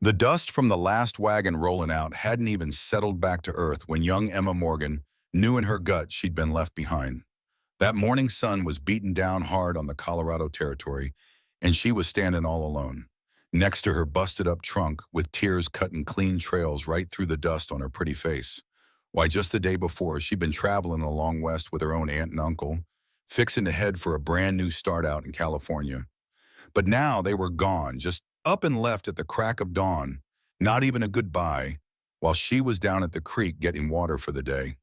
The dust from the last wagon rolling out hadn't even settled back to earth when young Emma Morgan knew in her gut she'd been left behind. That morning sun was beating down hard on the Colorado Territory, and she was standing all alone, next to her busted-up trunk with tears cutting clean trails right through the dust on her pretty face. Why, just the day before, she'd been traveling along west with her own aunt and uncle, fixing to head for a brand new start out in California. But now they were gone, just up and left at the crack of dawn, not even a goodbye, while she was down at the creek getting water for the day.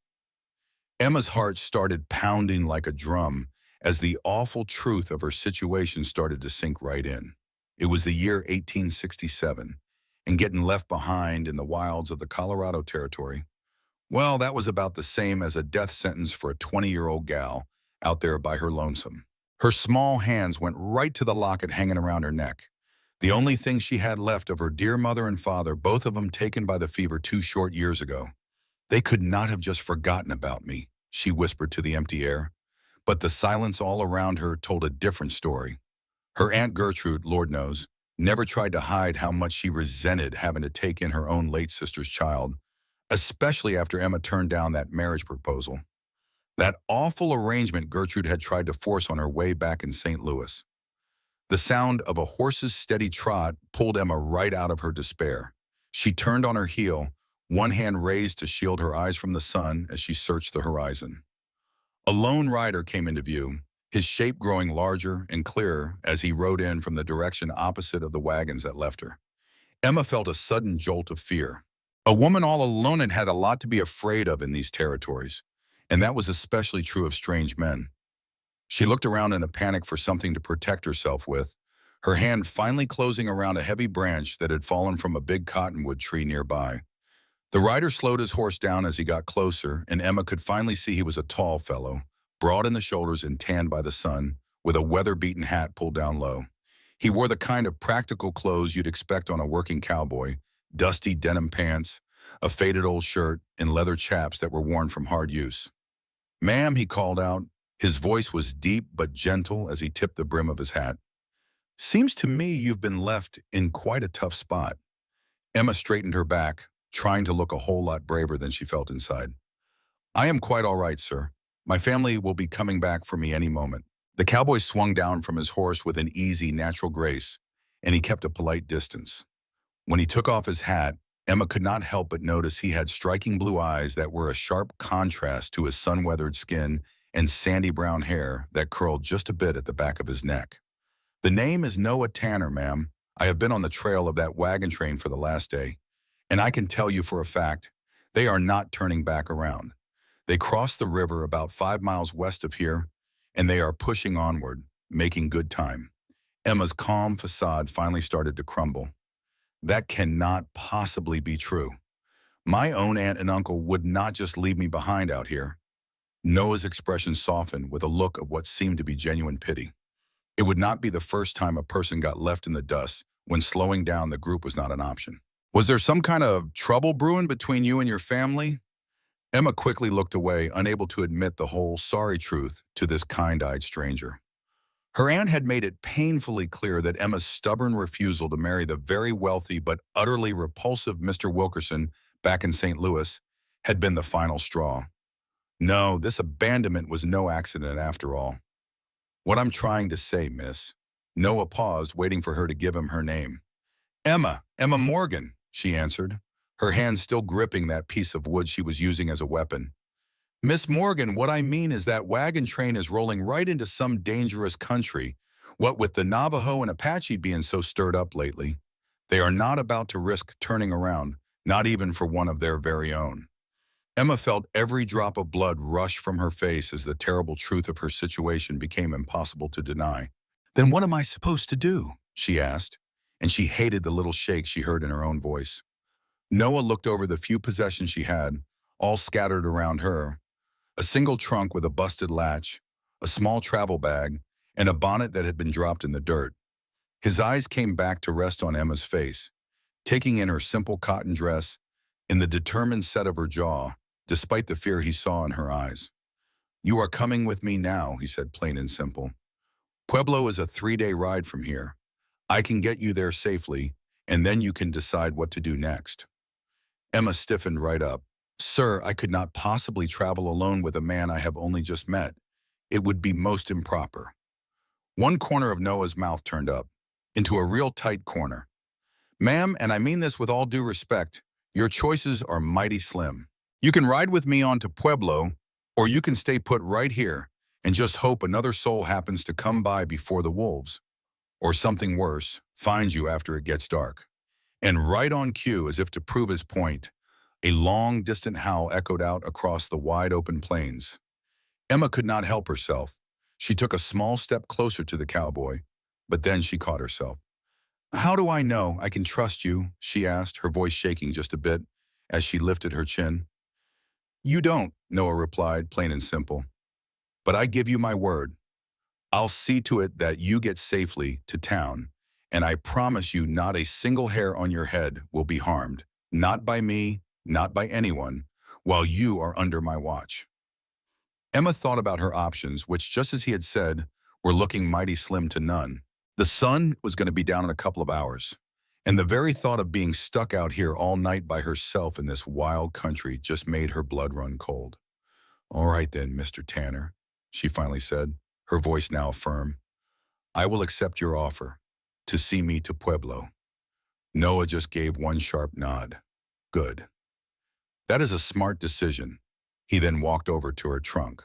Emma's heart started pounding like a drum as the awful truth of her situation started to sink right in. It was the year 1867, and getting left behind in the wilds of the Colorado Territory, well, that was about the same as a death sentence for a 20-year-old gal out there by her lonesome. Her small hands went right to the locket hanging around her neck. The only thing she had left of her dear mother and father, both of them taken by the fever 2 short years ago. They could not have just forgotten about me, she whispered to the empty air. But the silence all around her told a different story. Her Aunt Gertrude, Lord knows, never tried to hide how much she resented having to take in her own late sister's child, especially after Emma turned down that marriage proposal. That awful arrangement Gertrude had tried to force on her way back in St. Louis. The sound of a horse's steady trot pulled Emma right out of her despair. She turned on her heel, one hand raised to shield her eyes from the sun as she searched the horizon. A lone rider came into view, his shape growing larger and clearer as he rode in from the direction opposite of the wagons that left her. Emma felt a sudden jolt of fear. A woman all alone had a lot to be afraid of in these territories, and that was especially true of strange men. She looked around in a panic for something to protect herself with, her hand finally closing around a heavy branch that had fallen from a big cottonwood tree nearby. The rider slowed his horse down as he got closer, and Emma could finally see he was a tall fellow, broad in the shoulders and tanned by the sun, with a weather-beaten hat pulled down low. He wore the kind of practical clothes you'd expect on a working cowboy: dusty denim pants, a faded old shirt, and leather chaps that were worn from hard use. "Ma'am," he called out. His voice was deep but gentle as he tipped the brim of his hat. "Seems to me you've been left in quite a tough spot." Emma straightened her back, trying to look a whole lot braver than she felt inside. "I am quite all right, sir. My family will be coming back for me any moment." The cowboy swung down from his horse with an easy, natural grace, and he kept a polite distance. When he took off his hat, Emma could not help but notice he had striking blue eyes that were a sharp contrast to his sun-weathered skin and sandy brown hair that curled just a bit at the back of his neck. "The name is Noah Tanner, ma'am. I have been on the trail of that wagon train for the last day, and I can tell you for a fact, they are not turning back around. They crossed the river about 5 miles west of here, and they are pushing onward, making good time." Emma's calm facade finally started to crumble. "That cannot possibly be true. My own aunt and uncle would not just leave me behind out here." Noah's expression softened with a look of what seemed to be genuine pity. It would not be the first time a person got left in the dust when slowing down the group was not an option. "Was there some kind of trouble brewing between you and your family?" Emma quickly looked away, unable to admit the whole sorry truth to this kind-eyed stranger. Her aunt had made it painfully clear that Emma's stubborn refusal to marry the very wealthy but utterly repulsive Mr. Wilkerson back in St. Louis had been the final straw. No, this abandonment was no accident after all. "What I'm trying to say, miss." Noah paused, waiting for her to give him her name. Emma Morgan," she answered, her hand still gripping that piece of wood she was using as a weapon. "Miss Morgan, what I mean is that wagon train is rolling right into some dangerous country. What with the Navajo and Apache being so stirred up lately, they are not about to risk turning around, not even for one of their very own." Emma felt every drop of blood rush from her face as the terrible truth of her situation became impossible to deny. "Then what am I supposed to do?" she asked, and she hated the little shake she heard in her own voice. Noah looked over the few possessions she had, all scattered around her: a single trunk with a busted latch, a small travel bag, and a bonnet that had been dropped in the dirt. His eyes came back to rest on Emma's face, taking in her simple cotton dress, in the determined set of her jaw, despite the fear he saw in her eyes. "You are coming with me now," he said, plain and simple. "Pueblo is a 3-day ride from here. I can get you there safely, and then you can decide what to do next. Emma stiffened right up. Sir, I could not possibly travel alone with a man I have only just met. It would be most improper. One corner of Noah's mouth turned up, into a real tight corner. Ma'am, and I mean this with all due respect, your choices are mighty slim. You can ride with me on to Pueblo, or you can stay put right here and just hope another soul happens to come by before the wolves, or something worse, find you after it gets dark. And right on cue, as if to prove his point, a long, distant howl echoed out across the wide-open plains. Emma could not help herself. She took a small step closer to the cowboy, but then she caught herself. How do I know I can trust you? She asked, her voice shaking just a bit as she lifted her chin. You don't, Noah replied, plain and simple. But I give you my word. I'll see to it that you get safely to town, and I promise you not a single hair on your head will be harmed, not by me, not by anyone, while you are under my watch. Emma thought about her options, which, just as he had said, were looking mighty slim to none. The sun was going to be down in a couple of hours, and the very thought of being stuck out here all night by herself in this wild country just made her blood run cold. All right then, Mr. Tanner, she finally said, her voice now firm. I will accept your offer to see me to Pueblo. Noah just gave one sharp nod. Good. That is a smart decision. He then walked over to her trunk.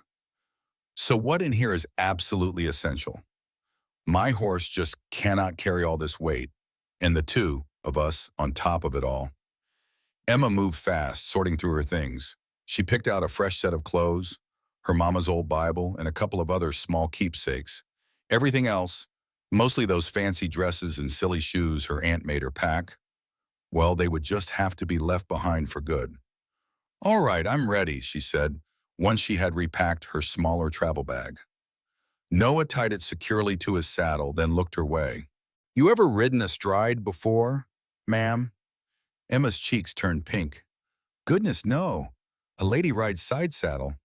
So what in here is absolutely essential? My horse just cannot carry all this weight, and the two of us on top of it all. Emma moved fast, sorting through her things. She picked out a fresh set of clothes, her mama's old Bible, and a couple of other small keepsakes. Everything else, mostly those fancy dresses and silly shoes her aunt made her pack, well, they would just have to be left behind for good. All right, I'm ready, she said, once she had repacked her smaller travel bag. Noah tied it securely to his saddle, then looked her way. You ever ridden astride before, ma'am? Emma's cheeks turned pink. Goodness, no. A lady rides side saddle.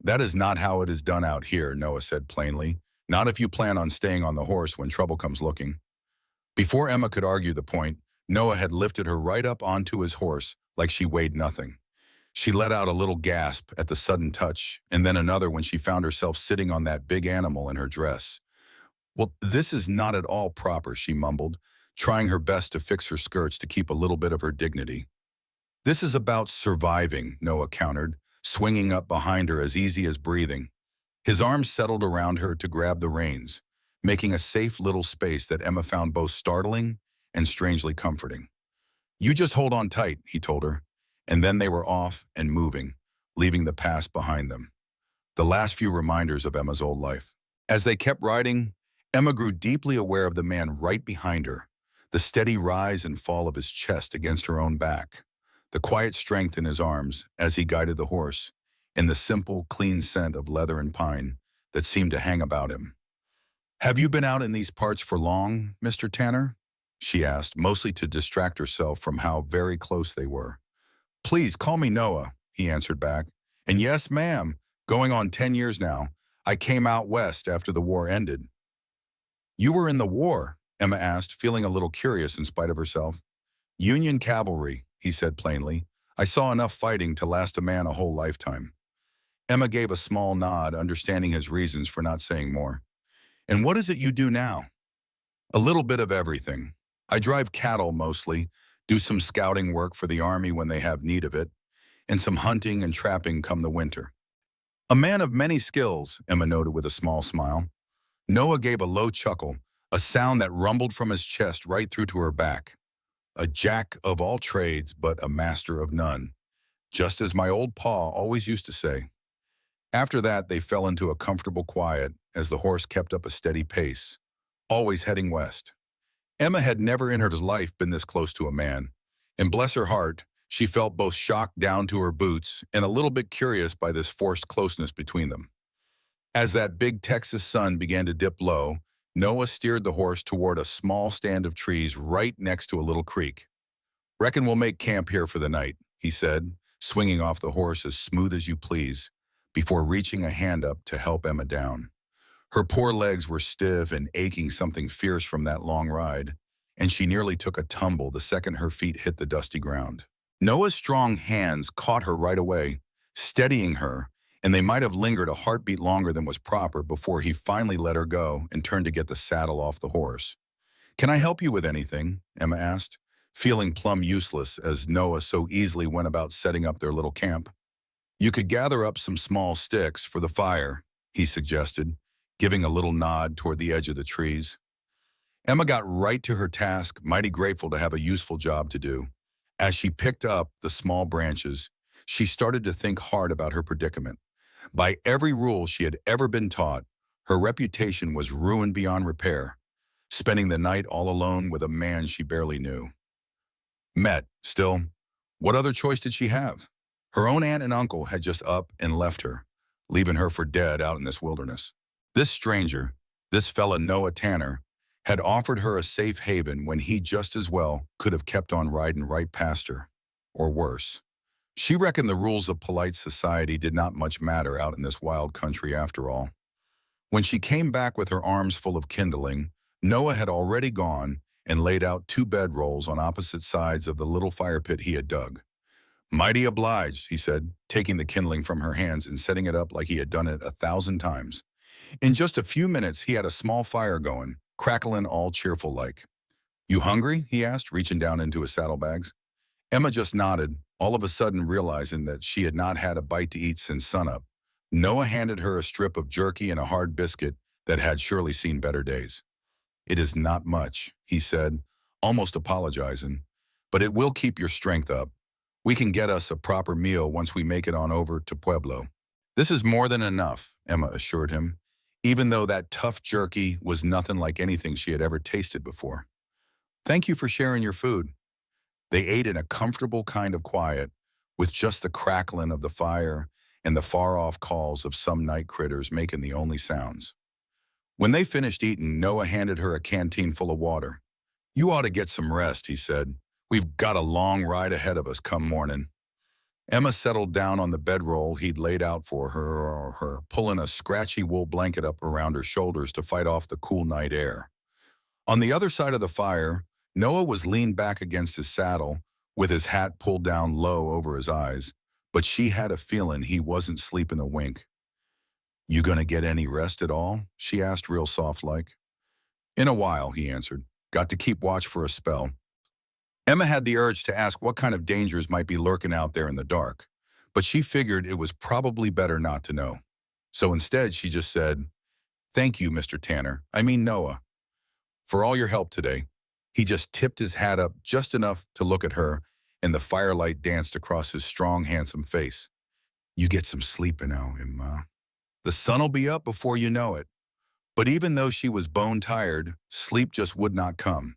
That is not how it is done out here, Noah said plainly. Not if you plan on staying on the horse when trouble comes looking. Before Emma could argue the point, Noah had lifted her right up onto his horse like she weighed nothing. She let out a little gasp at the sudden touch, and then another when she found herself sitting on that big animal in her dress. Well, this is not at all proper, she mumbled, trying her best to fix her skirts to keep a little bit of her dignity. This is about surviving, Noah countered, swinging up behind her as easy as breathing. His arms settled around her to grab the reins, making a safe little space that Emma found both startling and strangely comforting. You just hold on tight, he told her, and then they were off and moving, leaving the past behind them. The last few reminders of Emma's old life. As they kept riding, Emma grew deeply aware of the man right behind her, the steady rise and fall of his chest against her own back, the quiet strength in his arms as he guided the horse, and the simple, clean scent of leather and pine that seemed to hang about him. Have you been out in these parts for long, Mr. Tanner? She asked, mostly to distract herself from how very close they were. Please, call me Noah, he answered back. And yes, ma'am, going on 10 years now. I came out west after the war ended. You were in the war? Emma asked, feeling a little curious in spite of herself. Union cavalry, he said plainly. I saw enough fighting to last a man a whole lifetime. Emma gave a small nod, understanding his reasons for not saying more. And what is it you do now? A little bit of everything. I drive cattle mostly, do some scouting work for the army when they have need of it, and some hunting and trapping come the winter. A man of many skills, Emma noted with a small smile. Noah gave a low chuckle, a sound that rumbled from his chest right through to her back. A jack of all trades, but a master of none, just as my old pa always used to say. After that, they fell into a comfortable quiet as the horse kept up a steady pace, always heading west. Emma had never in her life been this close to a man, and bless her heart, she felt both shocked down to her boots and a little bit curious by this forced closeness between them. As that big Texas sun began to dip low, Noah steered the horse toward a small stand of trees right next to a little creek. Reckon we'll make camp here for the night, he said, swinging off the horse as smooth as you please, before reaching a hand up to help Emma down. Her poor legs were stiff and aching something fierce from that long ride, and she nearly took a tumble the second her feet hit the dusty ground. Noah's strong hands caught her right away, steadying her, and they might have lingered a heartbeat longer than was proper before he finally let her go and turned to get the saddle off the horse. "Can I help you with anything?" Emma asked, feeling plumb useless as Noah so easily went about setting up their little camp. "You could gather up some small sticks for the fire," he suggested, giving a little nod toward the edge of the trees. Emma got right to her task, mighty grateful to have a useful job to do. As she picked up the small branches, she started to think hard about her predicament. By every rule she had ever been taught, her reputation was ruined beyond repair, spending the night all alone with a man she barely knew. Still, what other choice did she have? Her own aunt and uncle had just up and left her, leaving her for dead out in this wilderness. This stranger, this fella Noah Tanner, had offered her a safe haven when he just as well could have kept on riding right past her, or worse. She reckoned the rules of polite society did not much matter out in this wild country after all. When she came back with her arms full of kindling, Noah had already gone and laid out 2 bedrolls on opposite sides of the little fire pit he had dug. "Mighty obliged," he said, taking the kindling from her hands and setting it up like he had done it 1,000 times. In just a few minutes, he had a small fire going, crackling all cheerful like. "You hungry?" he asked, reaching down into his saddlebags. Emma just nodded, all of a sudden realizing that she had not had a bite to eat since sunup. Noah handed her a strip of jerky and a hard biscuit that had surely seen better days. "It is not much," he said, almost apologizing, "but it will keep your strength up. We can get us a proper meal once we make it on over to Pueblo." "This is more than enough," Emma assured him, even though that tough jerky was nothing like anything she had ever tasted before. "Thank you for sharing your food." They ate in a comfortable kind of quiet, with just the crackling of the fire and the far-off calls of some night critters making the only sounds. When they finished eating, Noah handed her a canteen full of water. "You ought to get some rest," he said. "We've got a long ride ahead of us come morning." Emma settled down on the bedroll he'd laid out for her, pulling a scratchy wool blanket up around her shoulders to fight off the cool night air. On the other side of the fire, Noah was leaned back against his saddle, with his hat pulled down low over his eyes, but she had a feeling he wasn't sleeping a wink. "You gonna get any rest at all?" she asked real soft-like. "In a while," he answered. "Got to keep watch for a spell." Emma had the urge to ask what kind of dangers might be lurking out there in the dark, but she figured it was probably better not to know. So instead, she just said, "Thank you, Mr. Tanner, I mean Noah, for all your help today." He just tipped his hat up just enough to look at her, and the firelight danced across his strong, handsome face. "You get some sleep now, Emma. The sun'll be up before you know it." But even though she was bone-tired, sleep just would not come.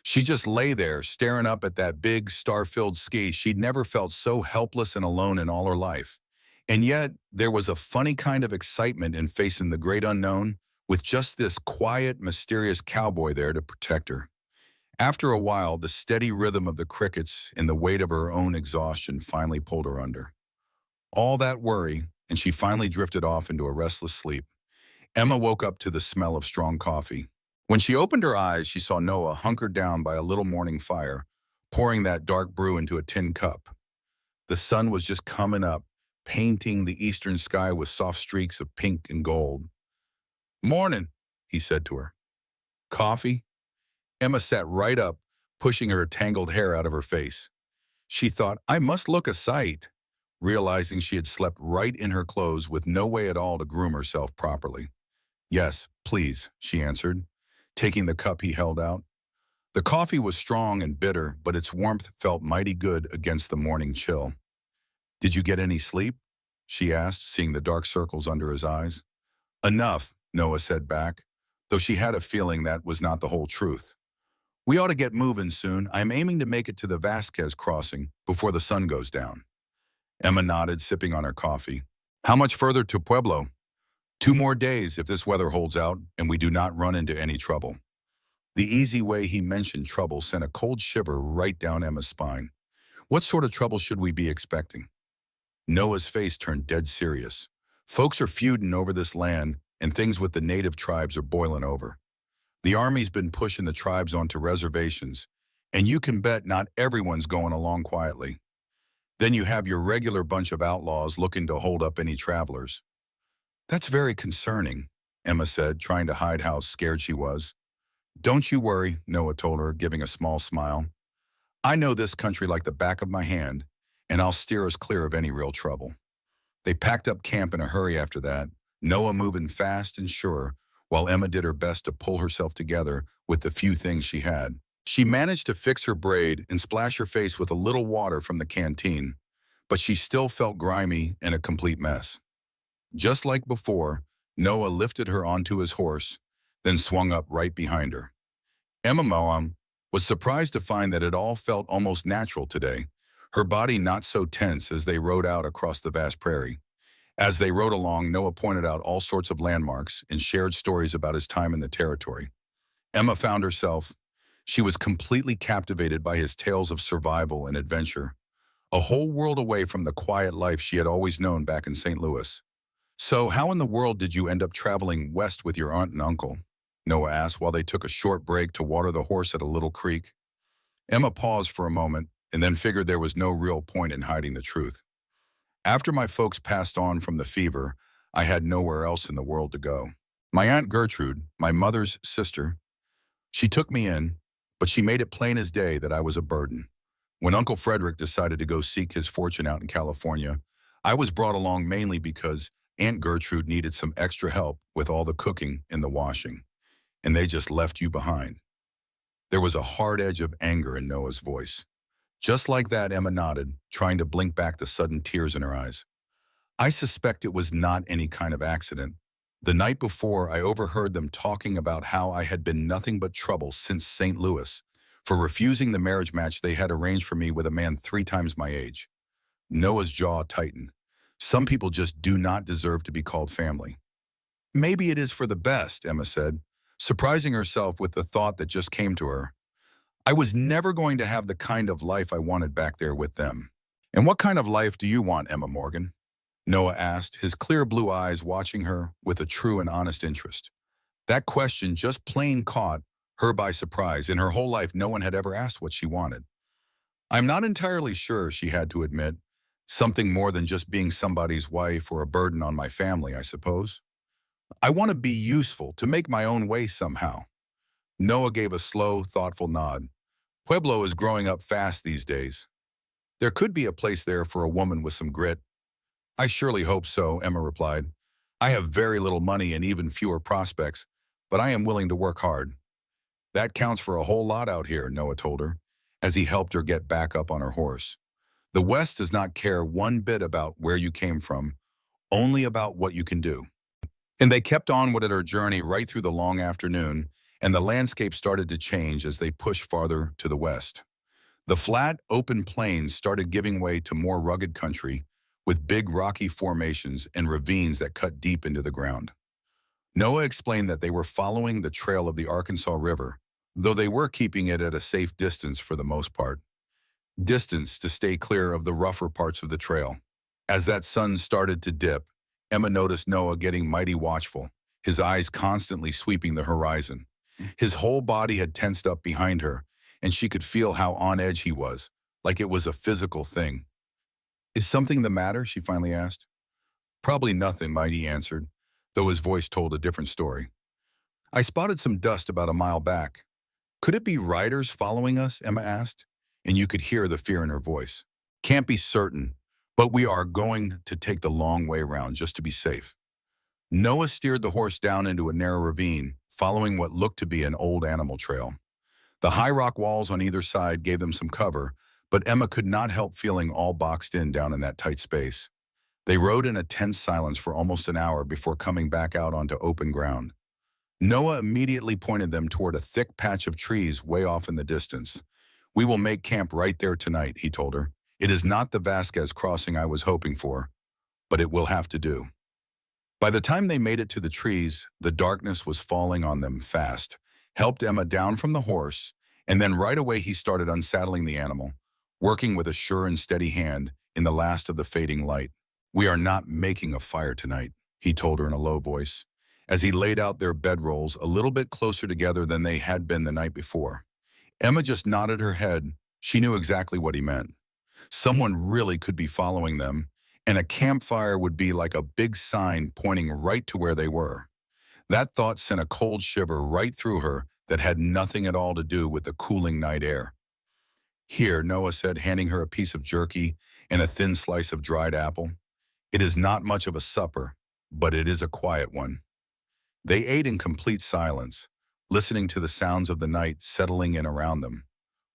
She just lay there, staring up at that big, star-filled sky. She'd never felt so helpless and alone in all her life. And yet, there was a funny kind of excitement in facing the great unknown, with just this quiet, mysterious cowboy there to protect her. After a while, the steady rhythm of the crickets and the weight of her own exhaustion finally pulled her under. All that worry, and she finally drifted off into a restless sleep. Emma woke up to the smell of strong coffee. When she opened her eyes, she saw Noah hunkered down by a little morning fire, pouring that dark brew into a tin cup. The sun was just coming up, painting the eastern sky with soft streaks of pink and gold. "Morning," he said to her. "Coffee?" Emma sat right up, pushing her tangled hair out of her face. She thought, "I must look a sight," realizing she had slept right in her clothes with no way at all to groom herself properly. "Yes, please," she answered, taking the cup he held out. The coffee was strong and bitter, but its warmth felt mighty good against the morning chill. "Did you get any sleep?" she asked, seeing the dark circles under his eyes. "Enough," Noah said back, though she had a feeling that was not the whole truth. "We ought to get moving soon. I'm aiming to make it to the Vasquez crossing before the sun goes down." Emma nodded, sipping on her coffee. "How much further to Pueblo?" 2 more days if this weather holds out and we do not run into any trouble." The easy way he mentioned trouble sent a cold shiver right down Emma's spine. What sort of trouble should we be expecting? Noah's face turned dead serious. "Folks are feuding over this land, and things with the native tribes are boiling over." The army's been pushing the tribes onto reservations, and you can bet not everyone's going along quietly. Then you have your regular bunch of outlaws looking to hold up any travelers. That's very concerning, Emma said, trying to hide how scared she was. Don't you worry, Noah told her, giving a small smile. I know this country like the back of my hand, and I'll steer us clear of any real trouble. They packed up camp in a hurry after that, Noah moving fast and sure, while Emma did her best to pull herself together with the few things she had. She managed to fix her braid and splash her face with a little water from the canteen, but she still felt grimy and a complete mess. Just like before, Noah lifted her onto his horse, then swung up right behind her. Emma Moam was surprised to find that it all felt almost natural today, her body not so tense as they rode out across the vast prairie. As they rode along, Noah pointed out all sorts of landmarks and shared stories about his time in the territory. Emma found herself, she was completely captivated by his tales of survival and adventure, a whole world away from the quiet life she had always known back in St. Louis. So how in the world did you end up traveling west with your aunt and uncle? Noah asked while they took a short break to water the horse at a little creek. Emma paused for a moment and then figured there was no real point in hiding the truth. After my folks passed on from the fever, I had nowhere else in the world to go. My Aunt Gertrude, my mother's sister, she took me in, but she made it plain as day that I was a burden. When Uncle Frederick decided to go seek his fortune out in California, I was brought along mainly because Aunt Gertrude needed some extra help with all the cooking and the washing, and they just left you behind. There was a hard edge of anger in Noah's voice. Just like that, Emma nodded, trying to blink back the sudden tears in her eyes. I suspect it was not any kind of accident. The night before, I overheard them talking about how I had been nothing but trouble since St. Louis for refusing the marriage match they had arranged for me with a man 3 times my age. Noah's jaw tightened. Some people just do not deserve to be called family. Maybe it is for the best, Emma said, surprising herself with the thought that just came to her. I was never going to have the kind of life I wanted back there with them. And what kind of life do you want, Emma Morgan? Noah asked, his clear blue eyes watching her with a true and honest interest. That question just plain caught her by surprise. In her whole life, no one had ever asked what she wanted. I'm not entirely sure, she had to admit. Something more than just being somebody's wife or a burden on my family, I suppose. I want to be useful, to make my own way somehow. Noah gave a slow, thoughtful nod. Pueblo is growing up fast these days. There could be a place there for a woman with some grit. I surely hope so, Emma replied. I have very little money and even fewer prospects, but I am willing to work hard. That counts for a whole lot out here, Noah told her, as he helped her get back up on her horse. The West does not care one bit about where you came from, only about what you can do. And they kept on with their journey right through the long afternoon, and the landscape started to change as they pushed farther to the west. The flat, open plains started giving way to more rugged country, with big rocky formations and ravines that cut deep into the ground. Noah explained that they were following the trail of the Arkansas River, though they were keeping it at a safe distance for the most part. Distance to stay clear of the rougher parts of the trail. As that sun started to dip, Emma noticed Noah getting mighty watchful, his eyes constantly sweeping the horizon. His whole body had tensed up behind her, and she could feel how on edge he was, like it was a physical thing. Is something the matter? She finally asked. Probably nothing, Mighty answered, though his voice told a different story. I spotted some dust about a mile back. Could it be riders following us? Emma asked, and you could hear the fear in her voice. Can't be certain, but we are going to take the long way around just to be safe. Noah steered the horse down into a narrow ravine, following what looked to be an old animal trail. The high rock walls on either side gave them some cover, but Emma could not help feeling all boxed in down in that tight space. They rode in a tense silence for almost an hour before coming back out onto open ground. Noah immediately pointed them toward a thick patch of trees way off in the distance. We will make camp right there tonight, he told her. It is not the Vasquez crossing I was hoping for, but it will have to do. By the time they made it to the trees, the darkness was falling on them fast, helped Emma down from the horse, and then right away he started unsaddling the animal, working with a sure and steady hand in the last of the fading light. We are not making a fire tonight, he told her in a low voice, as he laid out their bedrolls a little bit closer together than they had been the night before. Emma just nodded her head. She knew exactly what he meant. Someone really could be following them, and a campfire would be like a big sign pointing right to where they were. That thought sent a cold shiver right through her that had nothing at all to do with the cooling night air. "Here," Noah said, handing her a piece of jerky and a thin slice of dried apple. "It is not much of a supper, but it is a quiet one." They ate in complete silence, listening to the sounds of the night settling in around them.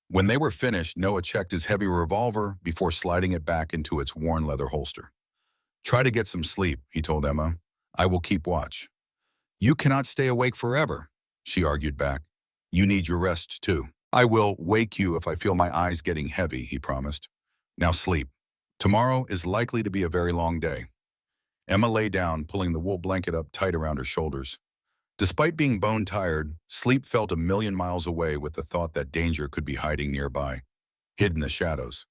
When they were finished, Noah checked his heavy revolver before sliding it back into its worn leather holster. "Try to get some sleep," he told Emma. "I will keep watch." "You cannot stay awake forever," she argued back. "You need your rest, too." "I will wake you if I feel my eyes getting heavy," he promised. "Now sleep. Tomorrow is likely to be a very long day." Emma lay down, pulling the wool blanket up tight around her shoulders. Despite being bone-tired, sleep felt a million miles away with the thought that danger could be hiding nearby, hid in the shadows.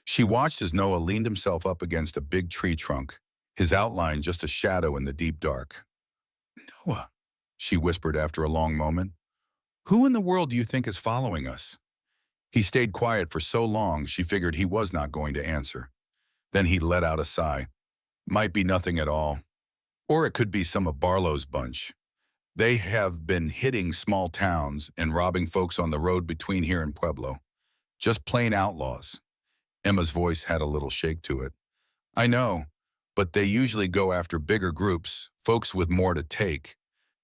She watched as Noah leaned himself up against a big tree trunk, his outline just a shadow in the deep dark. "Noah," she whispered after a long moment, "who in the world do you think is following us?" He stayed quiet for so long she figured he was not going to answer. Then he let out a sigh. "Might be nothing at all. Or it could be some of Barlow's bunch. They have been hitting small towns and robbing folks on the road between here and Pueblo. Just plain outlaws." Emma's voice had a little shake to it. "I know, but they usually go after bigger groups, folks with more to take.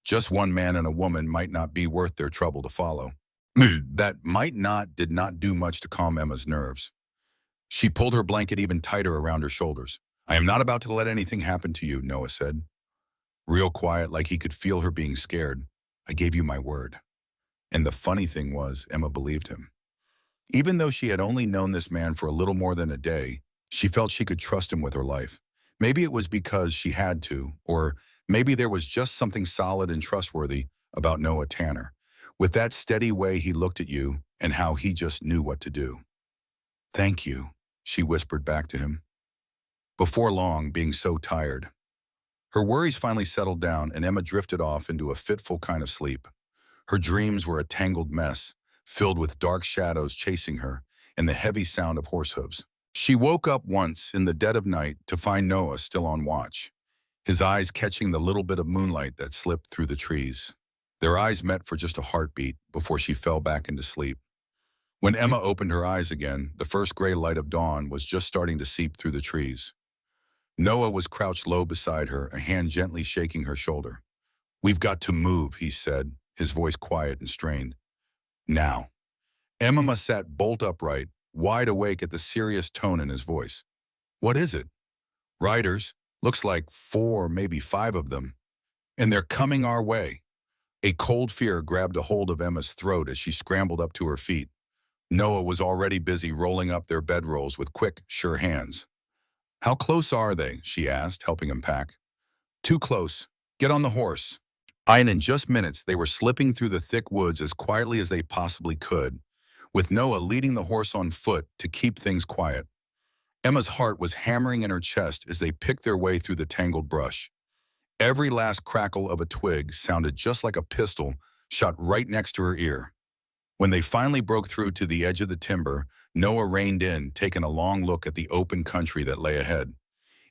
Just one man and a woman might not be worth their trouble to follow." That "might not" did not do much to calm Emma's nerves. She pulled her blanket even tighter around her shoulders. "I am not about to let anything happen to you," Noah said. Real quiet, like he could feel her being scared. "I gave you my word." And the funny thing was, Emma believed him. Even though she had only known this man for a little more than a day, she felt she could trust him with her life. Maybe it was because she had to, or maybe there was just something solid and trustworthy about Noah Tanner, with that steady way he looked at you and how he just knew what to do. "Thank you," she whispered back to him. Before long, being so tired. Her worries finally settled down and Emma drifted off into a fitful kind of sleep. Her dreams were a tangled mess, filled with dark shadows chasing her and the heavy sound of horse hooves. She woke up once in the dead of night to find Noah still on watch, his eyes catching the little bit of moonlight that slipped through the trees. Their eyes met for just a heartbeat before she fell back into sleep. When Emma opened her eyes again, the first gray light of dawn was just starting to seep through the trees. Noah was crouched low beside her, a hand gently shaking her shoulder. "We've got to move," he said, his voice quiet and strained. "Now." Emma sat bolt upright, wide awake at the serious tone in his voice. "What is it?" "Riders. Looks like 4, maybe 5 of them. And they're coming our way." A cold fear grabbed a hold of Emma's throat as she scrambled up to her feet. Noah was already busy rolling up their bedrolls with quick, sure hands. "How close are they?" she asked, helping him pack. "Too close. Get on the horse." And in just minutes, they were slipping through the thick woods as quietly as they possibly could, with Noah leading the horse on foot to keep things quiet. Emma's heart was hammering in her chest as they picked their way through the tangled brush. Every last crackle of a twig sounded just like a pistol shot right next to her ear. When they finally broke through to the edge of the timber, Noah reined in, taking a long look at the open country that lay ahead.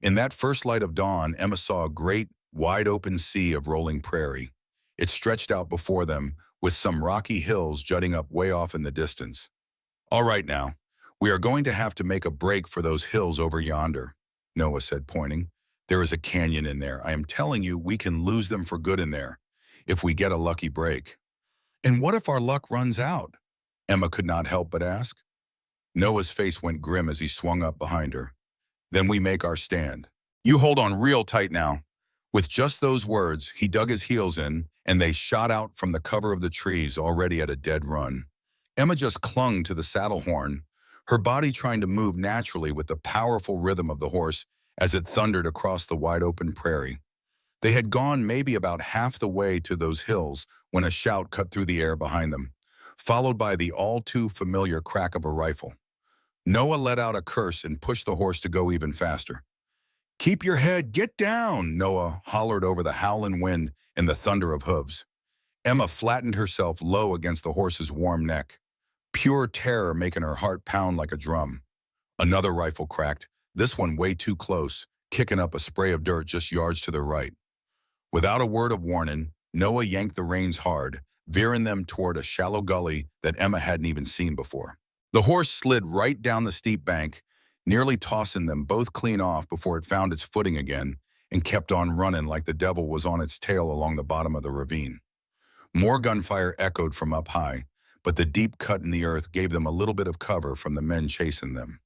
In that first light of dawn, Emma saw a great, wide-open sea of rolling prairie. It stretched out before them, with some rocky hills jutting up way off in the distance. "All right now, we are going to have to make a break for those hills over yonder," Noah said, pointing. "There is a canyon in there. I am telling you, we can lose them for good in there, if we get a lucky break." "And what if our luck runs out?" Emma could not help but ask. Noah's face went grim as he swung up behind her. "Then we make our stand. You hold on real tight now." With just those words, he dug his heels in, and they shot out from the cover of the trees, already at a dead run. Emma just clung to the saddle horn, her body trying to move naturally with the powerful rhythm of the horse as it thundered across the wide-open prairie. They had gone maybe about half the way to those hills when a shout cut through the air behind them, followed by the all-too-familiar crack of a rifle. Noah let out a curse and pushed the horse to go even faster. Keep your head, get down, Noah hollered over the howling wind and the thunder of hooves. Emma flattened herself low against the horse's warm neck, pure terror making her heart pound like a drum. Another rifle cracked, this one way too close, kicking up a spray of dirt just yards to their right. Without a word of warning, Noah yanked the reins hard, veering them toward a shallow gully that Emma hadn't even seen before. The horse slid right down the steep bank, nearly tossing them both clean off before it found its footing again and kept on running like the devil was on its tail along the bottom of the ravine. More gunfire echoed from up high, but the deep cut in the earth gave them a little bit of cover from the men chasing them.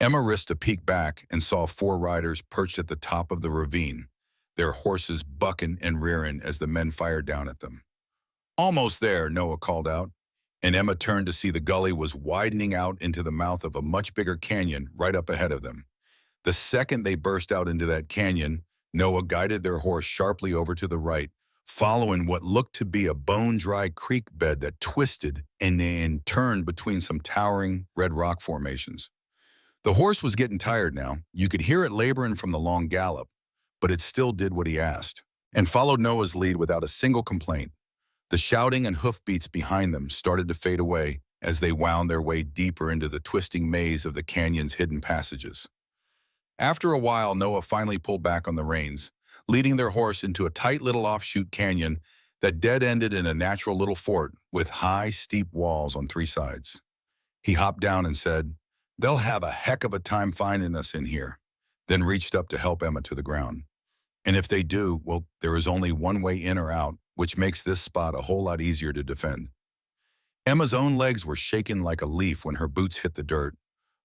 Emma risked a peek back and saw 4 riders perched at the top of the ravine, their horses bucking and rearing as the men fired down at them. Almost there, Noah called out, and Emma turned to see the gully was widening out into the mouth of a much bigger canyon right up ahead of them. The second they burst out into that canyon, Noah guided their horse sharply over to the right, following what looked to be a bone-dry creek bed that twisted and turned between some towering red rock formations. The horse was getting tired now. You could hear it laboring from the long gallop, but it still did what he asked, and followed Noah's lead without a single complaint. The shouting and hoofbeats behind them started to fade away as they wound their way deeper into the twisting maze of the canyon's hidden passages. After a while, Noah finally pulled back on the reins, leading their horse into a tight little offshoot canyon that dead-ended in a natural little fort with high, steep walls on 3 sides. He hopped down and said, "They'll have a heck of a time finding us in here," then reached up to help Emma to the ground. "And if they do, well, there is only one way in or out, which makes this spot a whole lot easier to defend." Emma's own legs were shaking like a leaf when her boots hit the dirt,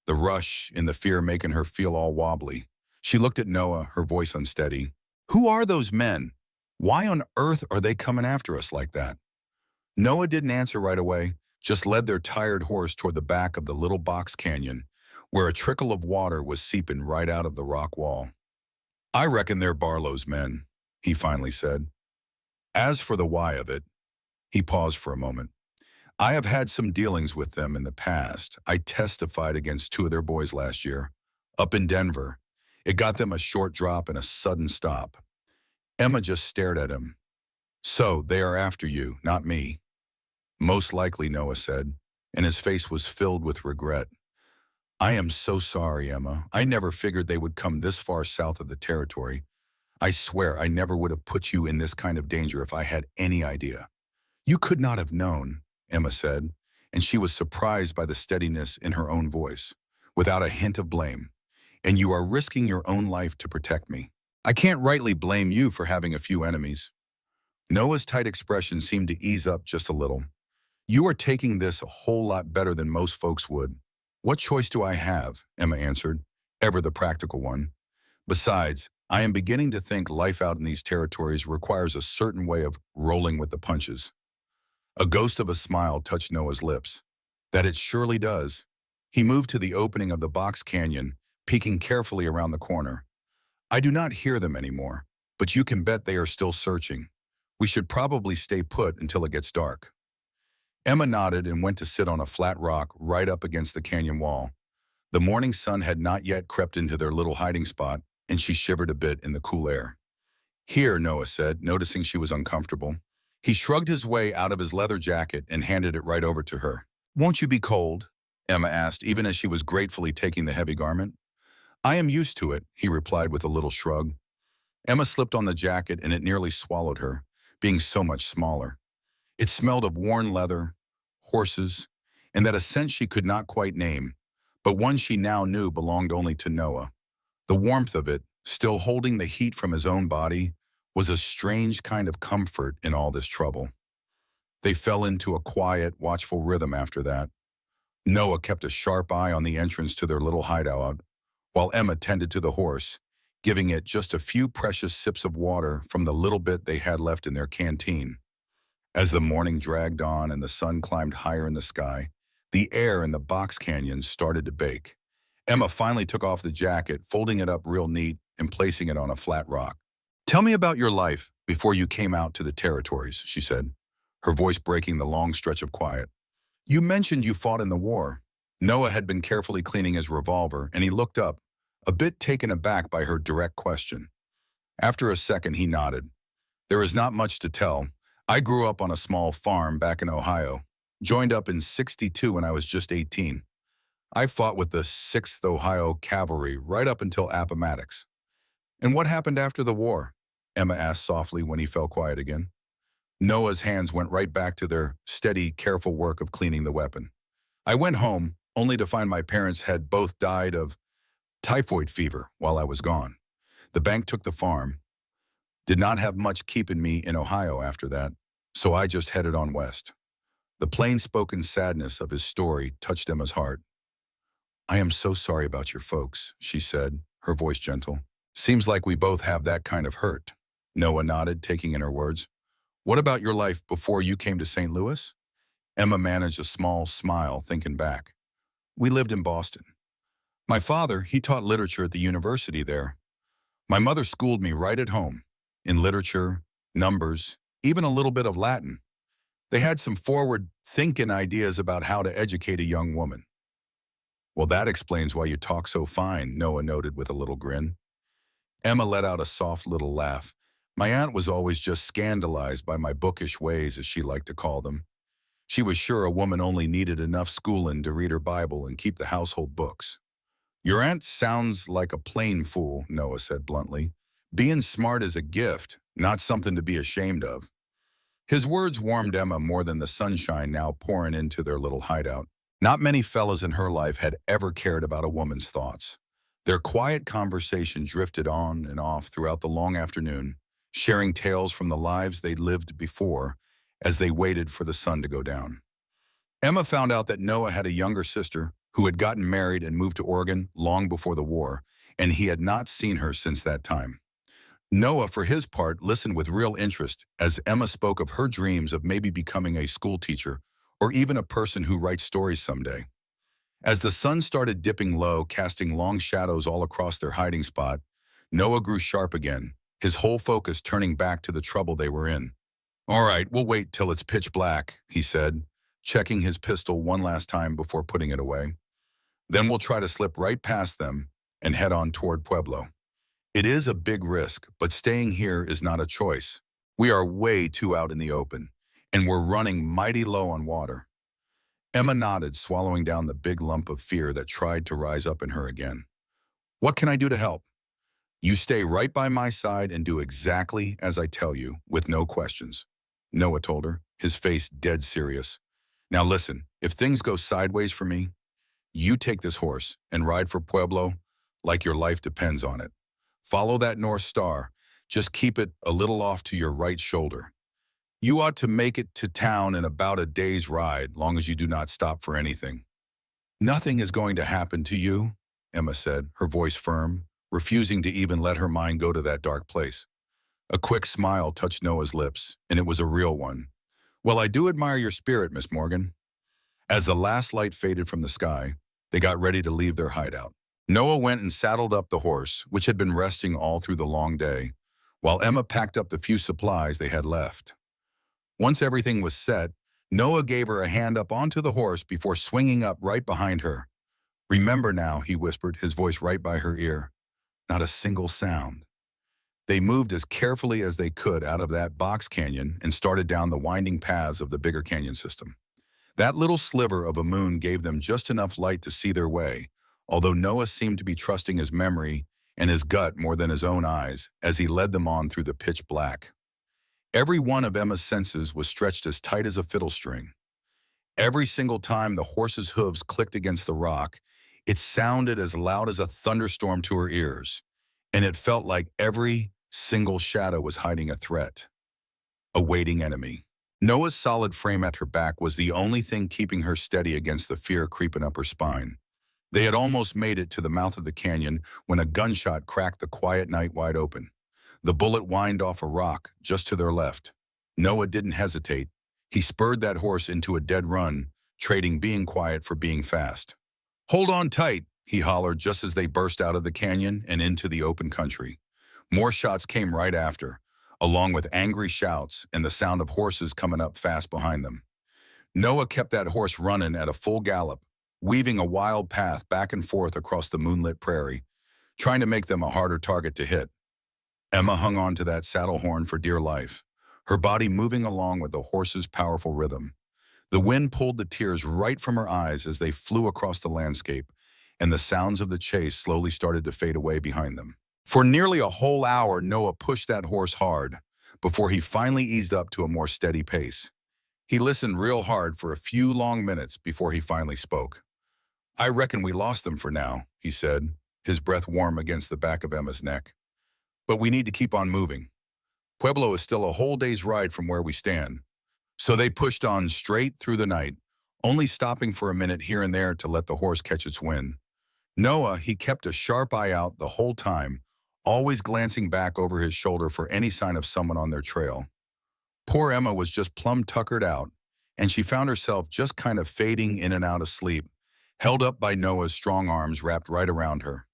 the rush and the fear making her feel all wobbly. She looked at Noah, her voice unsteady. "Who are those men? Why on earth are they coming after us like that?" Noah didn't answer right away, just led their tired horse toward the back of the little box canyon, where a trickle of water was seeping right out of the rock wall. "I reckon they're Barlow's men," he finally said. "As for the why of it," he paused for a moment. "I have had some dealings with them in the past. I testified against 2 of their boys last year, up in Denver. It got them a short drop and a sudden stop." Emma just stared at him. "So they are after you, not me." "Most likely," Noah said, and his face was filled with regret. "I am so sorry, Emma. I never figured they would come this far south of the territory. I swear I never would have put you in this kind of danger if I had any idea." "You could not have known," Emma said, and she was surprised by the steadiness in her own voice, without a hint of blame. "And you are risking your own life to protect me. I can't rightly blame you for having a few enemies." Noah's tight expression seemed to ease up just a little. "You are taking this a whole lot better than most folks would." "What choice do I have?" Emma answered, ever the practical one. "Besides, I am beginning to think life out in these territories requires a certain way of rolling with the punches." A ghost of a smile touched Noah's lips. "That it surely does." He moved to the opening of the box canyon, peeking carefully around the corner. "I do not hear them anymore, but you can bet they are still searching. We should probably stay put until it gets dark." Emma nodded and went to sit on a flat rock right up against the canyon wall. The morning sun had not yet crept into their little hiding spot, and she shivered a bit in the cool air. "Here," Noah said, noticing she was uncomfortable. He shrugged his way out of his leather jacket and handed it right over to her. "Won't you be cold?" Emma asked, even as she was gratefully taking the heavy garment. "I am used to it," he replied with a little shrug. Emma slipped on the jacket and it nearly swallowed her, being so much smaller. It smelled of worn leather, horses, and that a scent she could not quite name, but one she now knew belonged only to Noah. The warmth of it, still holding the heat from his own body, was a strange kind of comfort in all this trouble. They fell into a quiet, watchful rhythm after that. Noah kept a sharp eye on the entrance to their little hideout, while Emma tended to the horse, giving it just a few precious sips of water from the little bit they had left in their canteen. As the morning dragged on and the sun climbed higher in the sky, the air in the box canyon started to bake. Emma finally took off the jacket, folding it up real neat and placing it on a flat rock. "Tell me about your life before you came out to the territories," she said, her voice breaking the long stretch of quiet. "You mentioned you fought in the war." Noah had been carefully cleaning his revolver, and he looked up, a bit taken aback by her direct question. After a second, he nodded. There is not much to tell. I grew up on a small farm back in Ohio. Joined up in '62 when I was just 18. I fought with the 6th Ohio Cavalry right up until Appomattox. And what happened after the war? Emma asked softly when he fell quiet again. Noah's hands went right back to their steady, careful work of cleaning the weapon. I went home, only to find my parents had both died of typhoid fever while I was gone. The bank took the farm. Did not have much keeping me in Ohio after that, so I just headed on west. The plain-spoken sadness of his story touched Emma's heart. I am so sorry about your folks, she said, her voice gentle. Seems like we both have that kind of hurt. Noah nodded, taking in her words. What about your life before you came to St. Louis? Emma managed a small smile, thinking back. We lived in Boston. My father, he taught literature at the university there. My mother schooled me right at home, in literature, numbers, even a little bit of Latin. They had some forward-thinking ideas about how to educate a young woman. Well, that explains why you talk so fine, Noah noted with a little grin. Emma let out a soft little laugh. My aunt was always just scandalized by my bookish ways, as she liked to call them. She was sure a woman only needed enough schooling to read her Bible and keep the household books. Your aunt sounds like a plain fool, Noah said bluntly. Being smart is a gift, not something to be ashamed of. His words warmed Emma more than the sunshine now pouring into their little hideout. Not many fellas in her life had ever cared about a woman's thoughts. Their quiet conversation drifted on and off throughout the long afternoon, sharing tales from the lives they'd lived before as they waited for the sun to go down. Emma found out that Noah had a younger sister who had gotten married and moved to Oregon long before the war, and he had not seen her since that time. Noah, for his part, listened with real interest as Emma spoke of her dreams of maybe becoming a school teacher or even a person who writes stories someday. As the sun started dipping low, casting long shadows all across their hiding spot, Noah grew sharp again, his whole focus turning back to the trouble they were in. All right, we'll wait till it's pitch black, he said, checking his pistol one last time before putting it away. Then we'll try to slip right past them and head on toward Pueblo. It is a big risk, but staying here is not a choice. We are way too out in the open, and we're running mighty low on water. Emma nodded, swallowing down the big lump of fear that tried to rise up in her again. What can I do to help? You stay right by my side and do exactly as I tell you, with no questions. Noah told her, his face dead serious. Now listen, if things go sideways for me, you take this horse and ride for Pueblo like your life depends on it. Follow that North Star. Just keep it a little off to your right shoulder. You ought to make it to town in about a day's ride, long as you do not stop for anything. Nothing is going to happen to you, Emma said, her voice firm, refusing to even let her mind go to that dark place. A quick smile touched Noah's lips, and it was a real one. Well, I do admire your spirit, Miss Morgan. As the last light faded from the sky, they got ready to leave their hideout. Noah went and saddled up the horse, which had been resting all through the long day, while Emma packed up the few supplies they had left. Once everything was set, Noah gave her a hand up onto the horse before swinging up right behind her. Remember now, he whispered, his voice right by her ear. Not a single sound. They moved as carefully as they could out of that box canyon and started down the winding paths of the bigger canyon system. That little sliver of a moon gave them just enough light to see their way, although Noah seemed to be trusting his memory and his gut more than his own eyes as he led them on through the pitch black. Every one of Emma's senses was stretched as tight as a fiddle string. Every single time the horse's hooves clicked against the rock, it sounded as loud as a thunderstorm to her ears, and it felt like every single shadow was hiding a threat, a waiting enemy. Noah's solid frame at her back was the only thing keeping her steady against the fear creeping up her spine. They had almost made it to the mouth of the canyon when a gunshot cracked the quiet night wide open. The bullet whined off a rock just to their left. Noah didn't hesitate. He spurred that horse into a dead run, trading being quiet for being fast. Hold on tight, he hollered just as they burst out of the canyon and into the open country. More shots came right after, along with angry shouts and the sound of horses coming up fast behind them. Noah kept that horse running at a full gallop, weaving a wild path back and forth across the moonlit prairie, trying to make them a harder target to hit. Emma hung on to that saddle horn for dear life, her body moving along with the horse's powerful rhythm. The wind pulled the tears right from her eyes as they flew across the landscape, and the sounds of the chase slowly started to fade away behind them. For nearly a whole hour, Noah pushed that horse hard before he finally eased up to a more steady pace. He listened real hard for a few long minutes before he finally spoke. "I reckon we lost them for now," he said, his breath warm against the back of Emma's neck. "But we need to keep on moving. Pueblo is still a whole day's ride from where we stand." So they pushed on straight through the night, only stopping for a minute here and there to let the horse catch its wind. Noah, he kept a sharp eye out the whole time, always glancing back over his shoulder for any sign of someone on their trail. Poor Emma was just plumb tuckered out, and she found herself just kind of fading in and out of sleep, held up by Noah's strong arms wrapped right around her.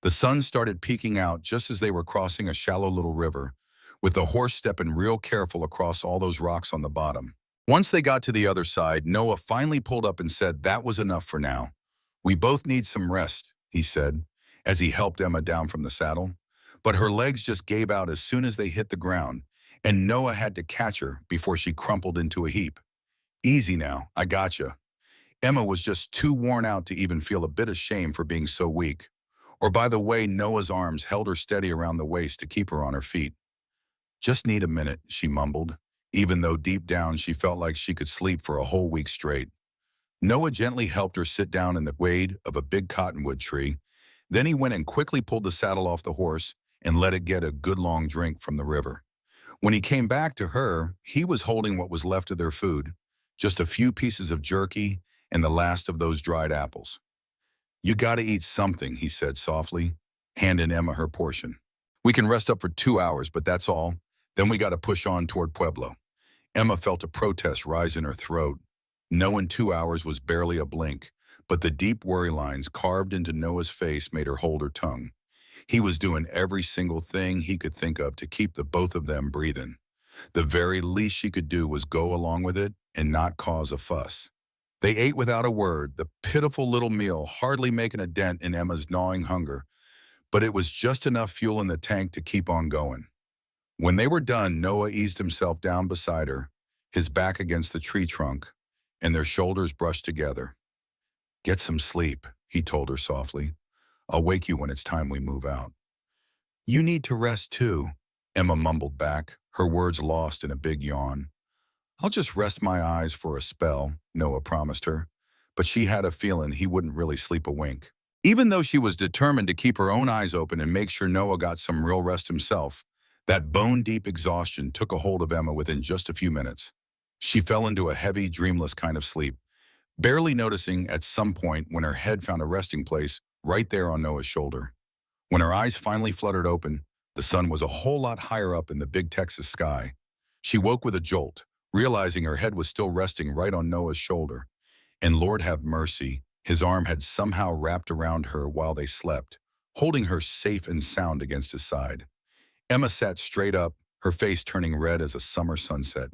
The sun started peeking out just as they were crossing a shallow little river, with the horse stepping real careful across all those rocks on the bottom. Once they got to the other side, Noah finally pulled up and said that was enough for now. "We both need some rest," he said, as he helped Emma down from the saddle. But her legs just gave out as soon as they hit the ground, and Noah had to catch her before she crumpled into a heap. "Easy now, I gotcha." Emma was just too worn out to even feel a bit of shame for being so weak, or by the way Noah's arms held her steady around the waist to keep her on her feet. "Just need a minute," she mumbled, even though deep down she felt like she could sleep for a whole week straight. Noah gently helped her sit down in the shade of a big cottonwood tree. Then he went and quickly pulled the saddle off the horse and let it get a good long drink from the river. When he came back to her, he was holding what was left of their food, just a few pieces of jerky and the last of those dried apples. "You gotta eat something," he said softly, handing Emma her portion. "We can rest up for 2 hours, but that's all. Then we gotta push on toward Pueblo." Emma felt a protest rise in her throat. Knowing 2 hours was barely a blink, but the deep worry lines carved into Noah's face made her hold her tongue. He was doing every single thing he could think of to keep the both of them breathing. The very least she could do was go along with it and not cause a fuss. They ate without a word, the pitiful little meal hardly making a dent in Emma's gnawing hunger, but it was just enough fuel in the tank to keep on going. When they were done, Noah eased himself down beside her, his back against the tree trunk, and their shoulders brushed together. "Get some sleep," he told her softly. "I'll wake you when it's time we move out." "You need to rest too," Emma mumbled back, her words lost in a big yawn. "I'll just rest my eyes for a spell," Noah promised her, but she had a feeling he wouldn't really sleep a wink. Even though she was determined to keep her own eyes open and make sure Noah got some real rest himself, that bone-deep exhaustion took a hold of Emma within just a few minutes. She fell into a heavy, dreamless kind of sleep, barely noticing at some point when her head found a resting place right there on Noah's shoulder. When her eyes finally fluttered open, the sun was a whole lot higher up in the big Texas sky. She woke with a jolt, realizing her head was still resting right on Noah's shoulder. And Lord have mercy, his arm had somehow wrapped around her while they slept, holding her safe and sound against his side. Emma sat straight up, her face turning red as a summer sunset.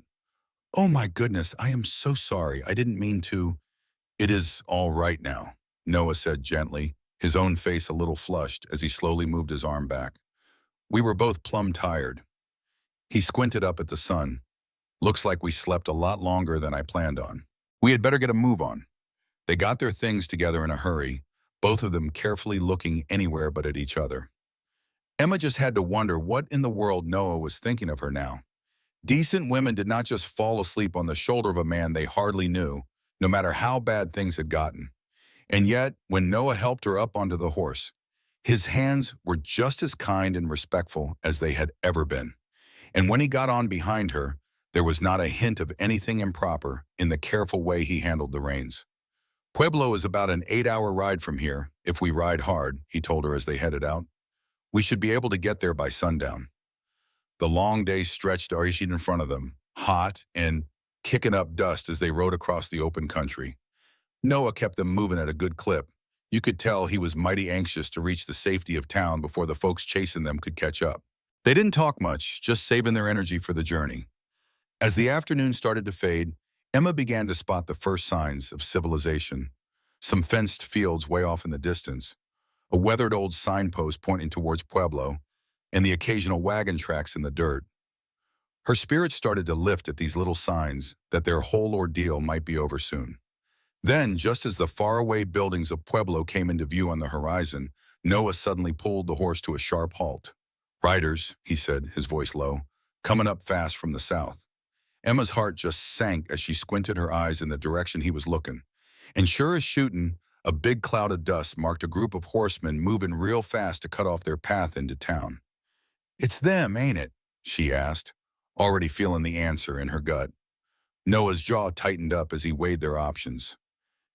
"Oh my goodness, I am so sorry. I didn't mean to." "It is all right now," Noah said gently, his own face a little flushed as he slowly moved his arm back. "We were both plumb tired." He squinted up at the sun. "Looks like we slept a lot longer than I planned on. We had better get a move on." They got their things together in a hurry, both of them carefully looking anywhere but at each other. Emma just had to wonder what in the world Noah was thinking of her now. Decent women did not just fall asleep on the shoulder of a man they hardly knew, no matter how bad things had gotten. And yet, when Noah helped her up onto the horse, his hands were just as kind and respectful as they had ever been. And when he got on behind her, there was not a hint of anything improper in the careful way he handled the reins. "Pueblo is about an 8-hour ride from here, if we ride hard," he told her as they headed out. "We should be able to get there by sundown." The long day stretched right in front of them, hot and kicking up dust as they rode across the open country. Noah kept them moving at a good clip. You could tell he was mighty anxious to reach the safety of town before the folks chasing them could catch up. They didn't talk much, just saving their energy for the journey. As the afternoon started to fade, Emma began to spot the first signs of civilization. Some fenced fields way off in the distance, a weathered old signpost pointing towards Pueblo, and the occasional wagon tracks in the dirt. Her spirits started to lift at these little signs that their whole ordeal might be over soon. Then, just as the faraway buildings of Pueblo came into view on the horizon, Noah suddenly pulled the horse to a sharp halt. "Riders," he said, his voice low, "coming up fast from the south." Emma's heart just sank as she squinted her eyes in the direction he was looking. And sure as shooting, a big cloud of dust marked a group of horsemen moving real fast to cut off their path into town. "It's them, ain't it?" she asked, already feeling the answer in her gut. Noah's jaw tightened up as he weighed their options.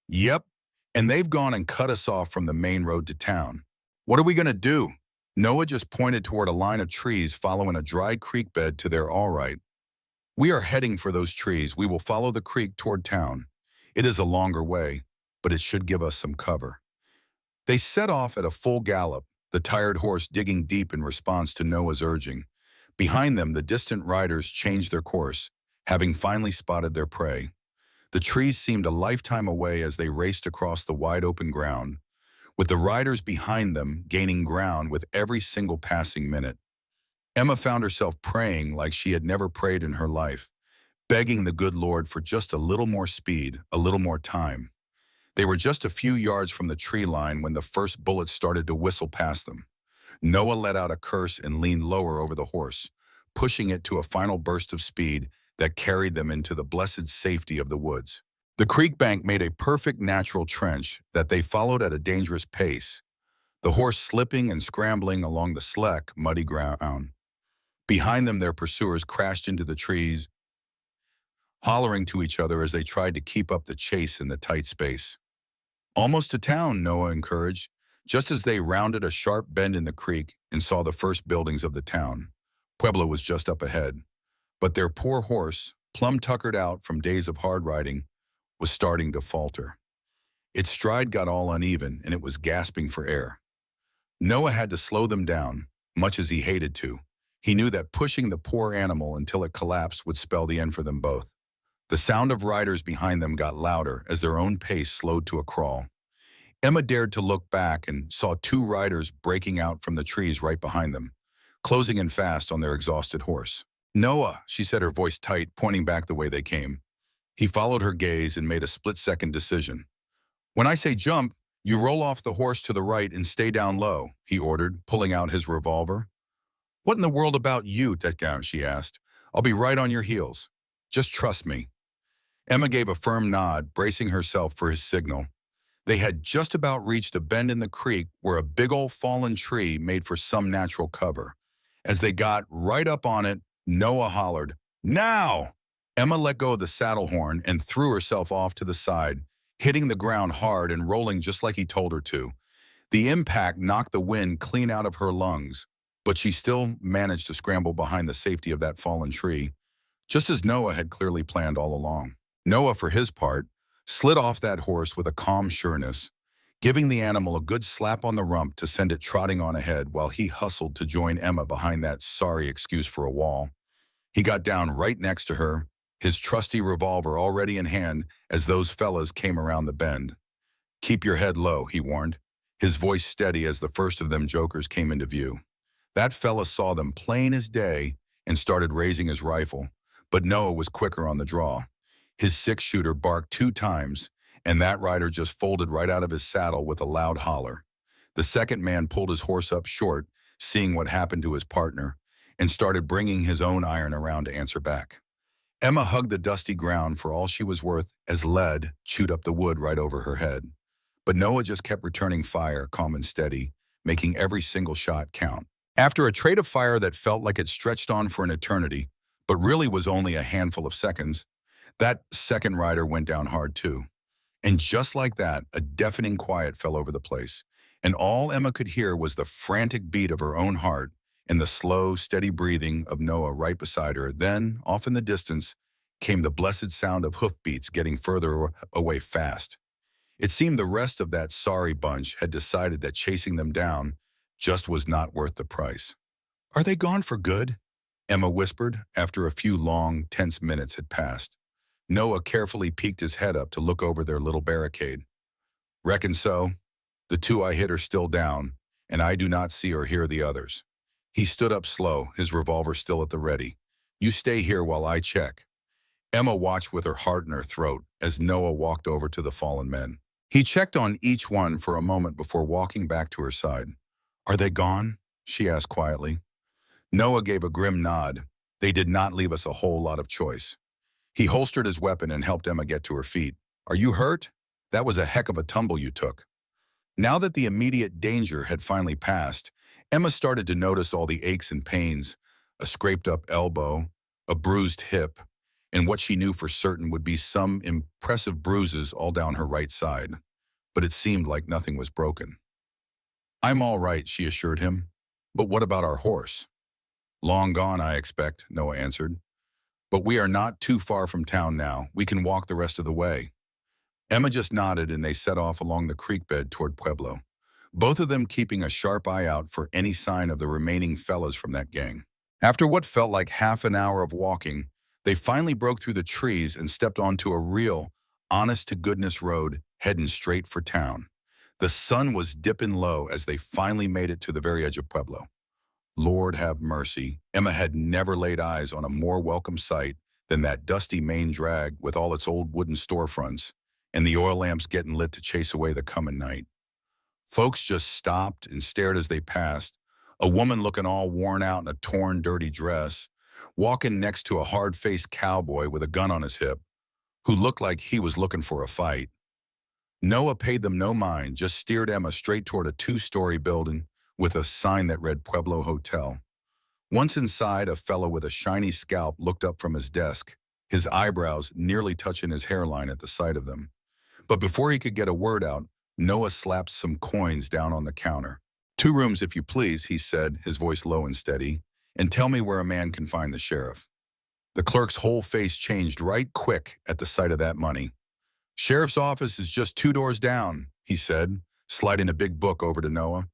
"Yep, and they've gone and cut us off from the main road to town. What are we going to do?" Noah just pointed toward a line of trees following a dry creek bed to their all right. "We are heading for those trees. We will follow the creek toward town. It is a longer way, but it should give us some cover." They set off at a full gallop, the tired horse digging deep in response to Noah's urging. Behind them, the distant riders changed their course, having finally spotted their prey. The trees seemed a lifetime away as they raced across the wide open ground, with the riders behind them gaining ground with every single passing minute. Emma found herself praying like she had never prayed in her life, begging the good Lord for just a little more speed, a little more time. They were just a few yards from the tree line when the first bullets started to whistle past them. Noah let out a curse and leaned lower over the horse, pushing it to a final burst of speed that carried them into the blessed safety of the woods. The creek bank made a perfect natural trench that they followed at a dangerous pace, the horse slipping and scrambling along the slack, muddy ground. Behind them, their pursuers crashed into the trees, hollering to each other as they tried to keep up the chase in the tight space. "Almost to town," Noah encouraged, just as they rounded a sharp bend in the creek and saw the first buildings of the town. Pueblo was just up ahead, but their poor horse, plum-tuckered out from days of hard riding, was starting to falter. Its stride got all uneven, and it was gasping for air. Noah had to slow them down, much as he hated to. He knew that pushing the poor animal until it collapsed would spell the end for them both. The sound of riders behind them got louder as their own pace slowed to a crawl. Emma dared to look back and saw two riders breaking out from the trees right behind them, closing in fast on their exhausted horse. "Noah," she said, her voice tight, pointing back the way they came. He followed her gaze and made a split-second decision. "When I say jump, you roll off the horse to the right and stay down low," he ordered, pulling out his revolver. "What in the world about you, Tetgown?" she asked. "I'll be right on your heels. Just trust me." Emma gave a firm nod, bracing herself for his signal. They had just about reached a bend in the creek where a big old fallen tree made for some natural cover. As they got right up on it, Noah hollered, "Now!" Emma let go of the saddle horn and threw herself off to the side, hitting the ground hard and rolling just like he told her to. The impact knocked the wind clean out of her lungs, but she still managed to scramble behind the safety of that fallen tree, just as Noah had clearly planned all along. Noah, for his part, slid off that horse with a calm sureness, giving the animal a good slap on the rump to send it trotting on ahead while he hustled to join Emma behind that sorry excuse for a wall. He got down right next to her, his trusty revolver already in hand as those fellas came around the bend. "Keep your head low," he warned, his voice steady as the first of them jokers came into view. That fella saw them plain as day and started raising his rifle, but Noah was quicker on the draw. His six-shooter barked 2 times, and that rider just folded right out of his saddle with a loud holler. The second man pulled his horse up short, seeing what happened to his partner, and started bringing his own iron around to answer back. Emma hugged the dusty ground for all she was worth as lead chewed up the wood right over her head. But Noah just kept returning fire, calm and steady, making every single shot count. After a trade of fire that felt like it stretched on for an eternity, but really was only a handful of seconds, that second rider went down hard too. And just like that, a deafening quiet fell over the place, and all Emma could hear was the frantic beat of her own heart and the slow, steady breathing of Noah right beside her. Then, off in the distance, came the blessed sound of hoofbeats getting further away fast. It seemed the rest of that sorry bunch had decided that chasing them down just was not worth the price. "Are they gone for good?" Emma whispered after a few long, tense minutes had passed. Noah carefully peeked his head up to look over their little barricade. "Reckon so. The two I hit are still down, and I do not see or hear the others. He stood up slow, his revolver still at the ready. You stay here while I check. Emma watched with her heart in her throat as Noah walked over to the fallen men. He checked on each one for a moment before walking back to her side. Are they gone? She asked quietly. Noah gave a grim nod. They did not leave us a whole lot of choice. He holstered his weapon and helped Emma get to her feet. Are you hurt? That was a heck of a tumble you took. Now that the immediate danger had finally passed, Emma started to notice all the aches and pains, a scraped-up elbow, a bruised hip, and what she knew for certain would be some impressive bruises all down her right side. But it seemed like nothing was broken. I'm all right, she assured him. But what about our horse? Long gone, I expect, Noah answered. But we are not too far from town now. We can walk the rest of the way. Emma just nodded and they set off along the creek bed toward Pueblo, both of them keeping a sharp eye out for any sign of the remaining fellas from that gang. After what felt like half an hour of walking, they finally broke through the trees and stepped onto a real, honest-to-goodness road heading straight for town. The sun was dipping low as they finally made it to the very edge of Pueblo. Lord have mercy, Emma had never laid eyes on a more welcome sight than that dusty main drag with all its old wooden storefronts and the oil lamps getting lit to chase away the coming night. Folks just stopped and stared as they passed, a woman looking all worn out in a torn, dirty dress, walking next to a hard-faced cowboy with a gun on his hip, who looked like he was looking for a fight. Noah paid them no mind, just steered Emma straight toward a two-story building with a sign that read Pueblo Hotel. Once inside, a fellow with a shiny scalp looked up from his desk, his eyebrows nearly touching his hairline at the sight of them. But before he could get a word out, Noah slapped some coins down on the counter. 2 rooms, if you please, he said, his voice low and steady, and tell me where a man can find the sheriff. The clerk's whole face changed right quick at the sight of that money. Sheriff's office is just 2 doors down, he said, sliding a big book over to Noah.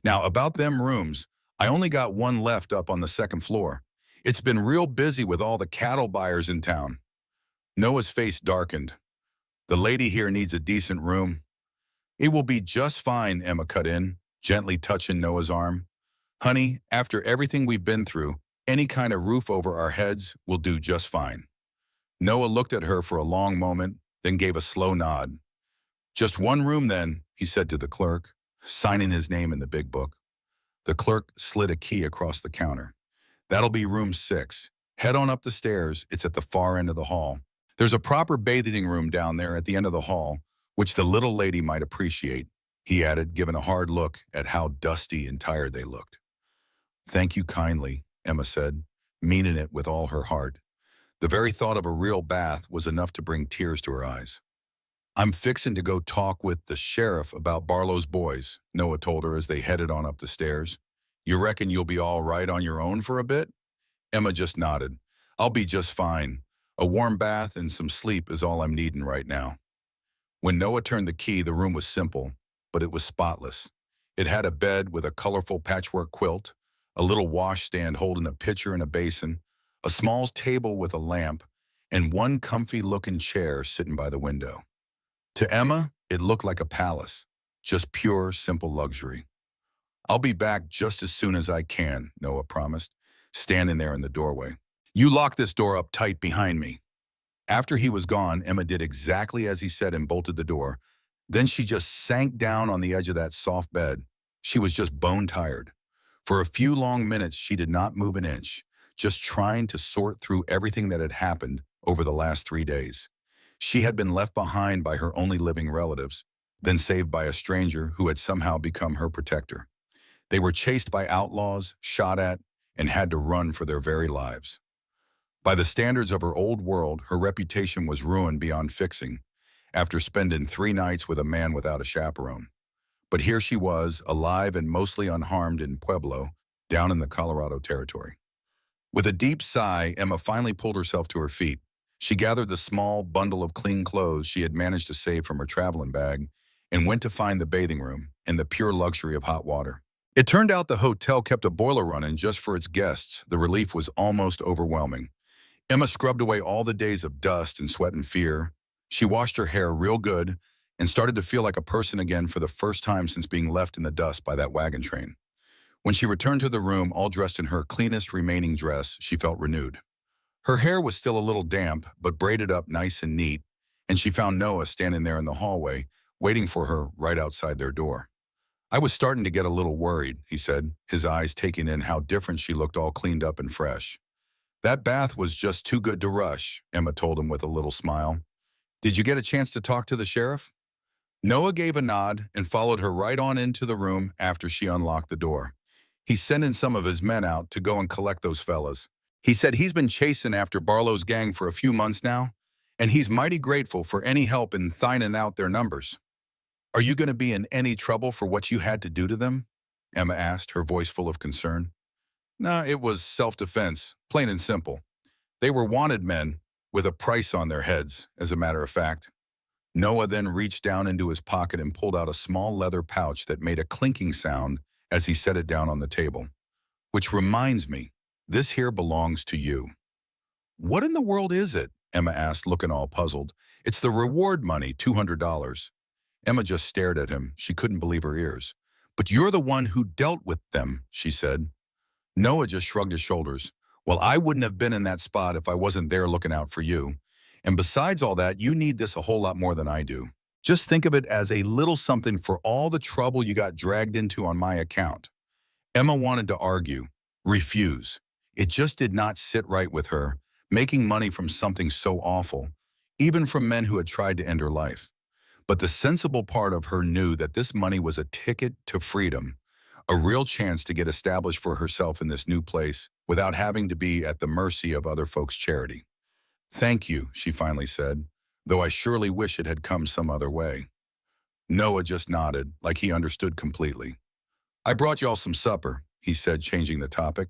Now, about them rooms, I only got one left up on the 2nd floor. It's been real busy with all the cattle buyers in town. Noah's face darkened. The lady here needs a decent room. It will be just fine, Emma cut in, gently touching Noah's arm. Honey, after everything we've been through, any kind of roof over our heads will do just fine. Noah looked at her for a long moment, then gave a slow nod. Just 1 room then, he said to the clerk, signing his name in the big book. The clerk slid a key across the counter. That'll be room 6. Head on up the stairs. It's at the far end of the hall. There's a proper bathing room down there at the end of the hall, which the little lady might appreciate, he added, giving a hard look at how dusty and tired they looked. Thank you kindly, Emma said, meaning it with all her heart. The very thought of a real bath was enough to bring tears to her eyes. I'm fixin' to go talk with the sheriff about Barlow's boys, Noah told her as they headed on up the stairs. You reckon you'll be all right on your own for a bit? Emma just nodded. I'll be just fine. A warm bath and some sleep is all I'm needin' right now. When Noah turned the key, the room was simple, but it was spotless. It had a bed with a colorful patchwork quilt, a little washstand holding a pitcher and a basin, a small table with a lamp, and one comfy-looking chair sitting by the window. To Emma, it looked like a palace, just pure, simple luxury. I'll be back just as soon as I can, Noah promised, standing there in the doorway. You lock this door up tight behind me. After he was gone, Emma did exactly as he said and bolted the door. Then she just sank down on the edge of that soft bed. She was just bone tired. For a few long minutes, she did not move an inch, just trying to sort through everything that had happened over the last 3 days. She had been left behind by her only living relatives, then saved by a stranger who had somehow become her protector. They were chased by outlaws, shot at, and had to run for their very lives. By the standards of her old world, her reputation was ruined beyond fixing, after spending 3 nights with a man without a chaperone. But here she was, alive and mostly unharmed in Pueblo, down in the Colorado Territory. With a deep sigh, Emma finally pulled herself to her feet. She gathered the small bundle of clean clothes she had managed to save from her traveling bag and went to find the bathing room and the pure luxury of hot water. It turned out the hotel kept a boiler running just for its guests. The relief was almost overwhelming. Emma scrubbed away all the days of dust and sweat and fear. She washed her hair real good, and started to feel like a person again for the first time since being left in the dust by that wagon train. When she returned to the room, all dressed in her cleanest remaining dress, she felt renewed. Her hair was still a little damp, but braided up nice and neat, and she found Noah standing there in the hallway, waiting for her right outside their door. I was starting to get a little worried, he said, his eyes taking in how different she looked all cleaned up and fresh. That bath was just too good to rush, Emma told him with a little smile. Did you get a chance to talk to the sheriff? Noah gave a nod and followed her right on into the room after she unlocked the door. He's sending some of his men out to go and collect those fellas. He said he's been chasing after Barlow's gang for a few months now, and he's mighty grateful for any help in thinning out their numbers. Are you going to be in any trouble for what you had to do to them? Emma asked, her voice full of concern. Nah, it was self-defense, plain and simple. They were wanted men, with a price on their heads, as a matter of fact. Noah then reached down into his pocket and pulled out a small leather pouch that made a clinking sound as he set it down on the table. Which reminds me, this here belongs to you. What in the world is it? Emma asked, looking all puzzled. It's the reward money, $200. Emma just stared at him. She couldn't believe her ears. But you're the one who dealt with them, she said. Noah just shrugged his shoulders. Well, I wouldn't have been in that spot if I wasn't there looking out for you. And besides all that, you need this a whole lot more than I do. Just think of it as a little something for all the trouble you got dragged into on my account. Emma wanted to argue, refuse. It just did not sit right with her, making money from something so awful, even from men who had tried to end her life. But the sensible part of her knew that this money was a ticket to freedom, a real chance to get established for herself in this new place without having to be at the mercy of other folks' charity. Thank you, she finally said, though I surely wish it had come some other way. Noah just nodded, like he understood completely. I brought y'all some supper, he said, changing the topic.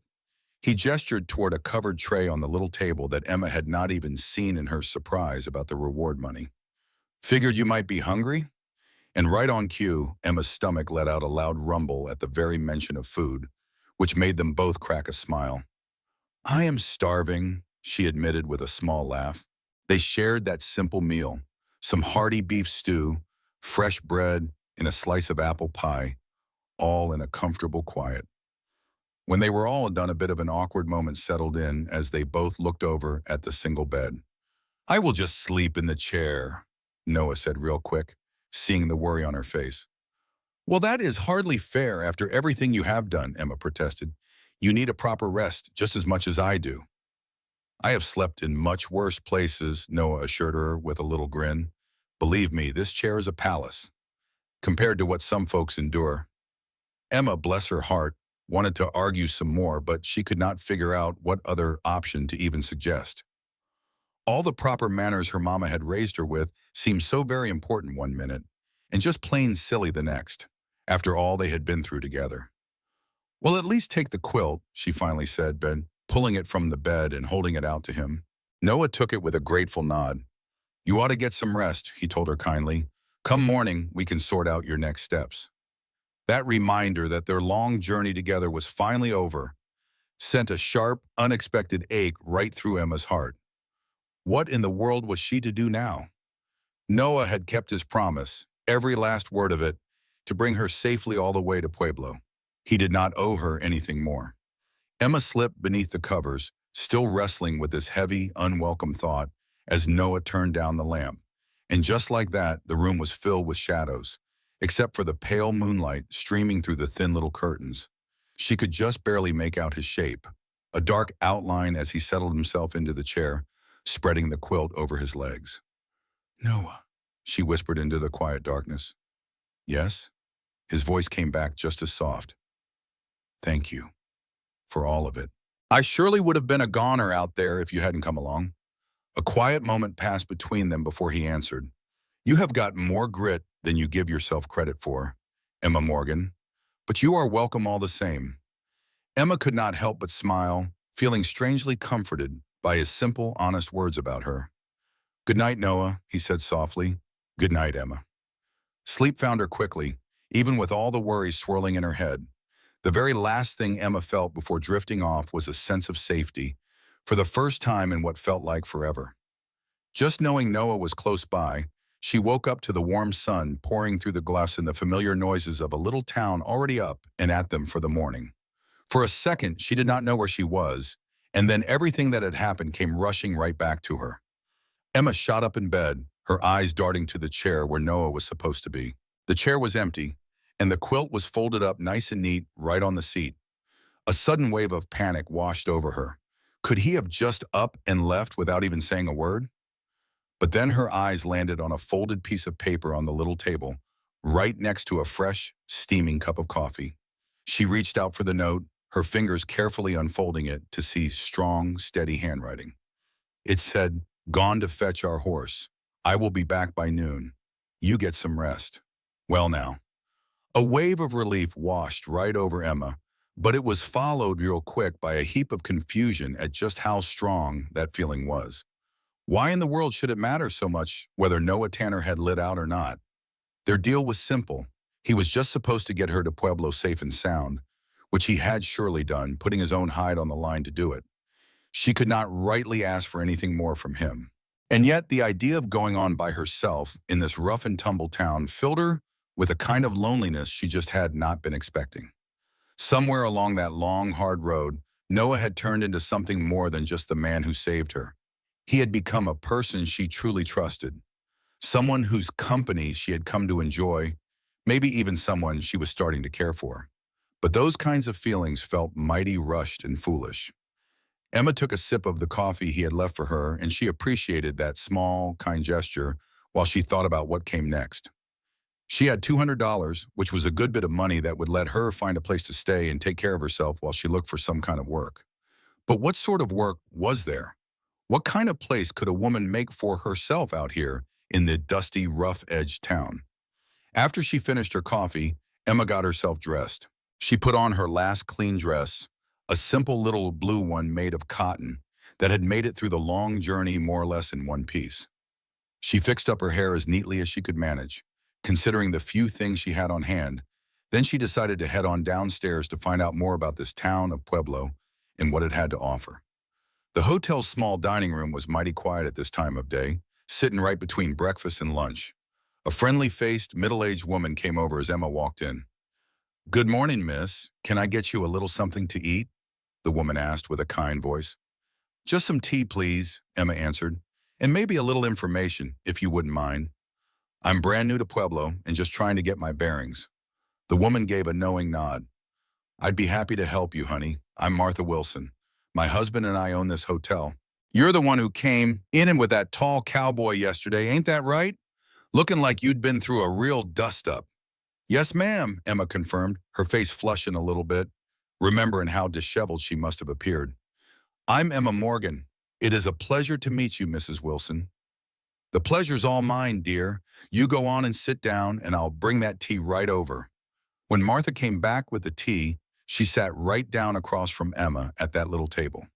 He gestured toward a covered tray on the little table that Emma had not even seen in her surprise about the reward money. Figured you might be hungry? And right on cue, Emma's stomach let out a loud rumble at the very mention of food, which made them both crack a smile. I am starving, she admitted with a small laugh. They shared that simple meal, some hearty beef stew, fresh bread, and a slice of apple pie, all in a comfortable quiet. When they were all done, a bit of an awkward moment settled in as they both looked over at the single bed. I will just sleep in the chair, Noah said real quick, seeing the worry on her face. Well, that is hardly fair after everything you have done, Emma protested. You need a proper rest just as much as I do. I have slept in much worse places, Noah assured her with a little grin. Believe me, this chair is a palace, compared to what some folks endure. Emma, bless her heart, wanted to argue some more, but she could not figure out what other option to even suggest. All the proper manners her mama had raised her with seemed so very important one minute, and just plain silly the next, after all they had been through together. Well, at least take the quilt, she finally said, pulling it from the bed and holding it out to him. Noah took it with a grateful nod. You ought to get some rest, he told her kindly. Come morning, we can sort out your next steps. That reminder that their long journey together was finally over sent a sharp, unexpected ache right through Emma's heart. What in the world was she to do now? Noah had kept his promise, every last word of it, to bring her safely all the way to Pueblo. He did not owe her anything more. Emma slipped beneath the covers, still wrestling with this heavy, unwelcome thought, as Noah turned down the lamp. And just like that, the room was filled with shadows, except for the pale moonlight streaming through the thin little curtains. She could just barely make out his shape, a dark outline as he settled himself into the chair, spreading the quilt over his legs. Noah, she whispered into the quiet darkness. Yes? His voice came back just as soft. Thank you. For all of it. I surely would have been a goner out there if you hadn't come along. A quiet moment passed between them before he answered. You have got more grit than you give yourself credit for, Emma Morgan, but you are welcome all the same. Emma could not help but smile, feeling strangely comforted by his simple, honest words about her. Good night, Noah, he said softly. Good night, Emma. Sleep found her quickly, even with all the worries swirling in her head. The very last thing Emma felt before drifting off was a sense of safety, for the first time in what felt like forever. Just knowing Noah was close by, She woke up to the warm sun pouring through the glass and the familiar noises of a little town already up and at them for the morning. For a second, she did not know where she was, and then everything that had happened came rushing right back to her. Emma shot up in bed, her eyes darting to the chair where Noah was supposed to be. The chair was empty, and the quilt was folded up nice and neat right on the seat. A sudden wave of panic washed over her. Could he have just up and left without even saying a word? But then her eyes landed on a folded piece of paper on the little table, right next to a fresh, steaming cup of coffee. She reached out for the note, her fingers carefully unfolding it to see strong, steady handwriting. It said, "Gone to fetch our horse. I will be back by noon. You get some rest." Well now, a wave of relief washed right over Emma, but it was followed real quick by a heap of confusion at just how strong that feeling was. Why in the world should it matter so much whether Noah Tanner had lit out or not? Their deal was simple. He was just supposed to get her to Pueblo safe and sound, which he had surely done, putting his own hide on the line to do it. She could not rightly ask for anything more from him. And yet the idea of going on by herself in this rough and tumble town filled her with a kind of loneliness she just had not been expecting. Somewhere along that long, hard road, Noah had turned into something more than just the man who saved her. He had become a person she truly trusted, someone whose company she had come to enjoy, maybe even someone she was starting to care for. But those kinds of feelings felt mighty rushed and foolish. Emma took a sip of the coffee he had left for her, and she appreciated that small, kind gesture while she thought about what came next. She had $200, which was a good bit of money that would let her find a place to stay and take care of herself while she looked for some kind of work. But what sort of work was there? What kind of place could a woman make for herself out here in the dusty, rough-edged town? After she finished her coffee, Emma got herself dressed. She put on her last clean dress, a simple little blue one made of cotton that had made it through the long journey more or less in one piece. She fixed up her hair as neatly as she could manage, considering the few things she had on hand. Then she decided to head on downstairs to find out more about this town of Pueblo and what it had to offer. The hotel's small dining room was mighty quiet at this time of day, sitting right between breakfast and lunch. A friendly-faced, middle-aged woman came over as Emma walked in. "Good morning, miss. Can I get you a little something to eat?" the woman asked with a kind voice. "Just some tea, please," Emma answered, "and maybe a little information, if you wouldn't mind. I'm brand new to Pueblo and just trying to get my bearings." The woman gave a knowing nod. "I'd be happy to help you, honey. I'm Martha Wilson. My husband and I own this hotel." "You're the one who came in and with that tall cowboy yesterday, ain't that right? Looking like you'd been through a real dust-up." "Yes, ma'am," Emma confirmed, her face flushing a little bit, remembering how disheveled she must have appeared. "I'm Emma Morgan. It is a pleasure to meet you, Mrs. Wilson." "The pleasure's all mine, dear. You go on and sit down, and I'll bring that tea right over." When Martha came back with the tea, she sat right down across from Emma at that little table.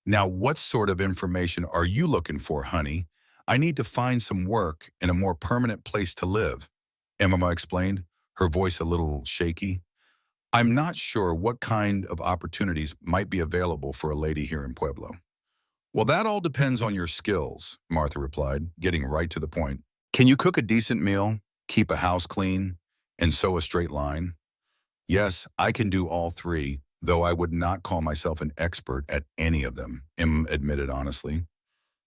"Now, what sort of information are you looking for, honey? I need to find some work and a more permanent place to live," Emma explained, her voice a little shaky. "I'm not sure what kind of opportunities might be available for a lady here in Pueblo." "Well, that all depends on your skills," Martha replied, getting right to the point. "Can you cook a decent meal, keep a house clean, and sew a straight line?" "Yes, I can do all three, though I would not call myself an expert at any of them," Emma admitted honestly.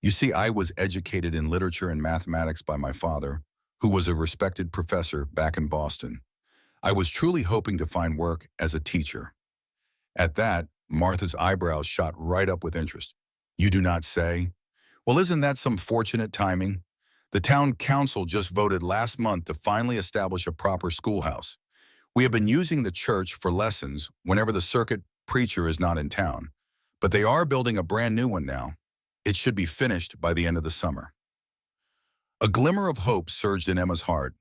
"You see, I was educated in literature and mathematics by my father, who was a respected professor back in Boston. I was truly hoping to find work as a teacher." At that, Martha's eyebrows shot right up with interest. "You do not say? Well, isn't that some fortunate timing? The town council just voted last month to finally establish a proper schoolhouse. We have been using the church for lessons whenever the circuit preacher is not in town, but they are building a brand new one now. It should be finished by the end of the summer." A glimmer of hope surged in Emma's heart.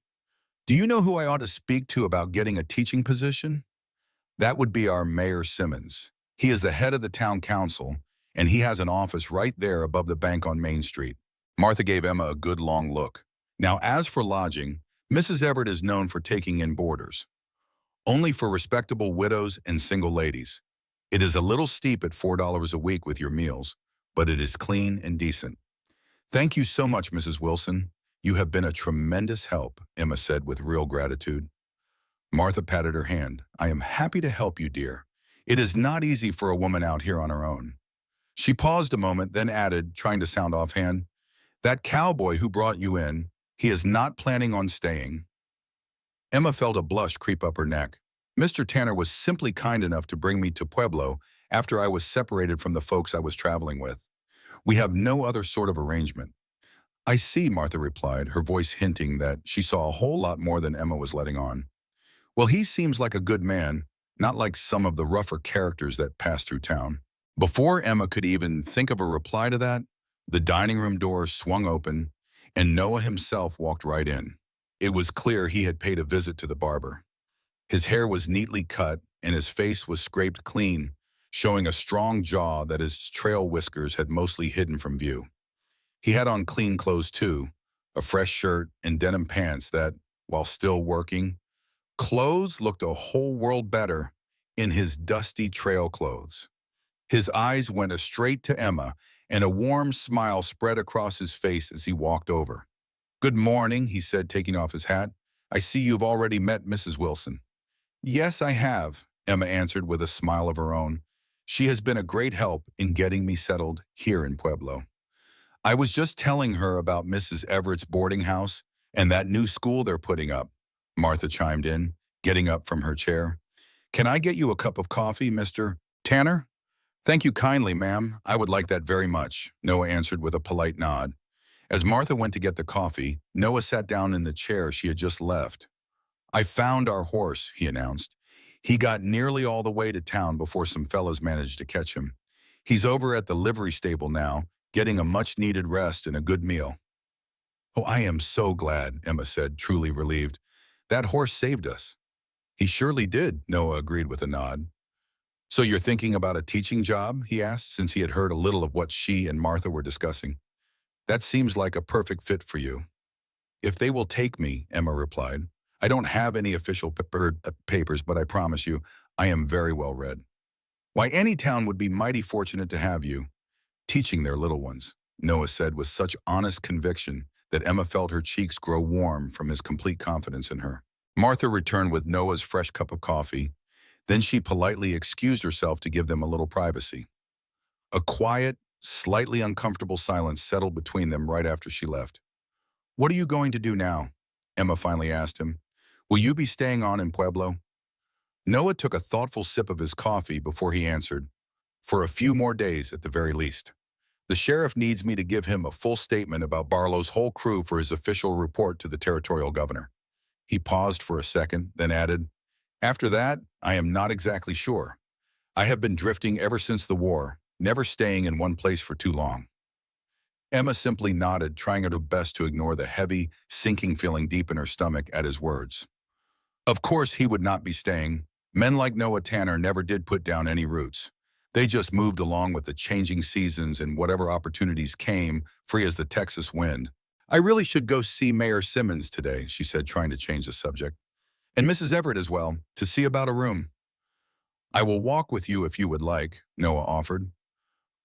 "Do you know who I ought to speak to about getting a teaching position?" "That would be our Mayor Simmons. He is the head of the town council, and he has an office right there above the bank on Main Street." Martha gave Emma a good long look. "Now, as for lodging, Mrs. Everett is known for taking in boarders. Only for respectable widows and single ladies. It is a little steep at $4 a week with your meals, but it is clean and decent." "Thank you so much, Mrs. Wilson. You have been a tremendous help, Emma said with real gratitude. Martha patted her hand. I am happy to help you, dear. It is not easy for a woman out here on her own. She paused a moment, then added, trying to sound offhand, that cowboy who brought you in, he is not planning on staying. Emma felt a blush creep up her neck. Mr. Tanner was simply kind enough to bring me to Pueblo after I was separated from the folks I was traveling with. We have no other sort of arrangement. I see, Martha replied, her voice hinting that she saw a whole lot more than Emma was letting on. Well, he seems like a good man, not like some of the rougher characters that pass through town. Before Emma could even think of a reply to that, the dining room door swung open, and Noah himself walked right in. It was clear he had paid a visit to the barber. His hair was neatly cut, and his face was scraped clean, showing a strong jaw that his trail whiskers had mostly hidden from view. He had on clean clothes too, a fresh shirt and denim pants that, while still working, clothes looked a whole world better in his dusty trail clothes. His eyes went straight to Emma, and a warm smile spread across his face as he walked over. Good morning, he said, taking off his hat. I see you've already met Mrs. Wilson. Yes, I have, Emma answered with a smile of her own. She has been a great help in getting me settled here in Pueblo. I was just telling her about Mrs. Everett's boarding house and that new school they're putting up, Martha chimed in, getting up from her chair. Can I get you a cup of coffee, Mr. Tanner? Thank you kindly, ma'am. I would like that very much, Noah answered with a polite nod. As Martha went to get the coffee, Noah sat down in the chair she had just left. I found our horse, he announced. He got nearly all the way to town before some fellas managed to catch him. He's over at the livery stable now, getting a much-needed rest and a good meal. Oh, I am so glad, Emma said, truly relieved. That horse saved us. He surely did, Noah agreed with a nod. So you're thinking about a teaching job, he asked, since he had heard a little of what she and Martha were discussing. That seems like a perfect fit for you. If they will take me, Emma replied. I don't have any official papers, but I promise you, I am very well read. Why, any town would be mighty fortunate to have you, teaching their little ones, Noah said with such honest conviction that Emma felt her cheeks grow warm from his complete confidence in her. Martha returned with Noah's fresh cup of coffee. Then she politely excused herself to give them a little privacy. A quiet, slightly uncomfortable silence settled between them right after she left. What are you going to do now? Emma finally asked him. Will you be staying on in Pueblo? Noah took a thoughtful sip of his coffee before he answered, for a few more days at the very least. The sheriff needs me to give him a full statement about Barlow's whole crew for his official report to the territorial governor. He paused for a second, then added, After that, I am not exactly sure. I have been drifting ever since the war, never staying in one place for too long. Emma simply nodded, trying her best to ignore the heavy, sinking feeling deep in her stomach at his words. Of course he would not be staying. Men like Noah Tanner never did put down any roots. They just moved along with the changing seasons and whatever opportunities came, free as the Texas wind. I really should go see Mayor Simmons today, she said, trying to change the subject. And Mrs. Everett as well, to see about a room. I will walk with you if you would like, Noah offered.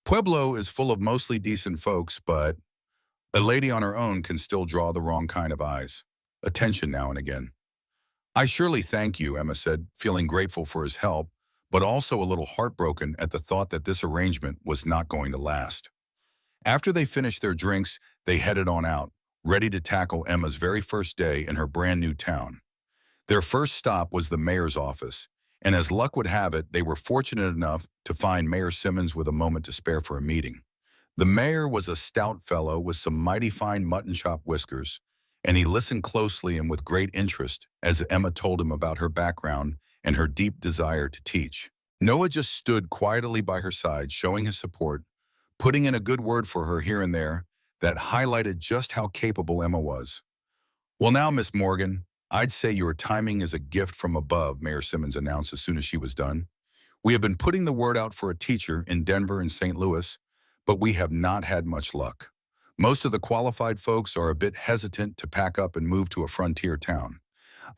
Pueblo is full of mostly decent folks, but a lady on her own can still draw the wrong kind of eyes. Attention now and again. I surely thank you, Emma said, feeling grateful for his help, but also a little heartbroken at the thought that this arrangement was not going to last. After they finished their drinks, they headed on out, ready to tackle Emma's very first day in her brand new town. Their first stop was the mayor's office, and as luck would have it, they were fortunate enough to find Mayor Simmons with a moment to spare for a meeting. The mayor was a stout fellow with some mighty fine mutton chop whiskers, and he listened closely and with great interest as Emma told him about her background and her deep desire to teach. Noah just stood quietly by her side, showing his support, putting in a good word for her here and there that highlighted just how capable Emma was. Well now, Miss Morgan, I'd say your timing is a gift from above, Mayor Simmons announced as soon as she was done. We have been putting the word out for a teacher in Denver and St. Louis, but we have not had much luck. Most of the qualified folks are a bit hesitant to pack up and move to a frontier town.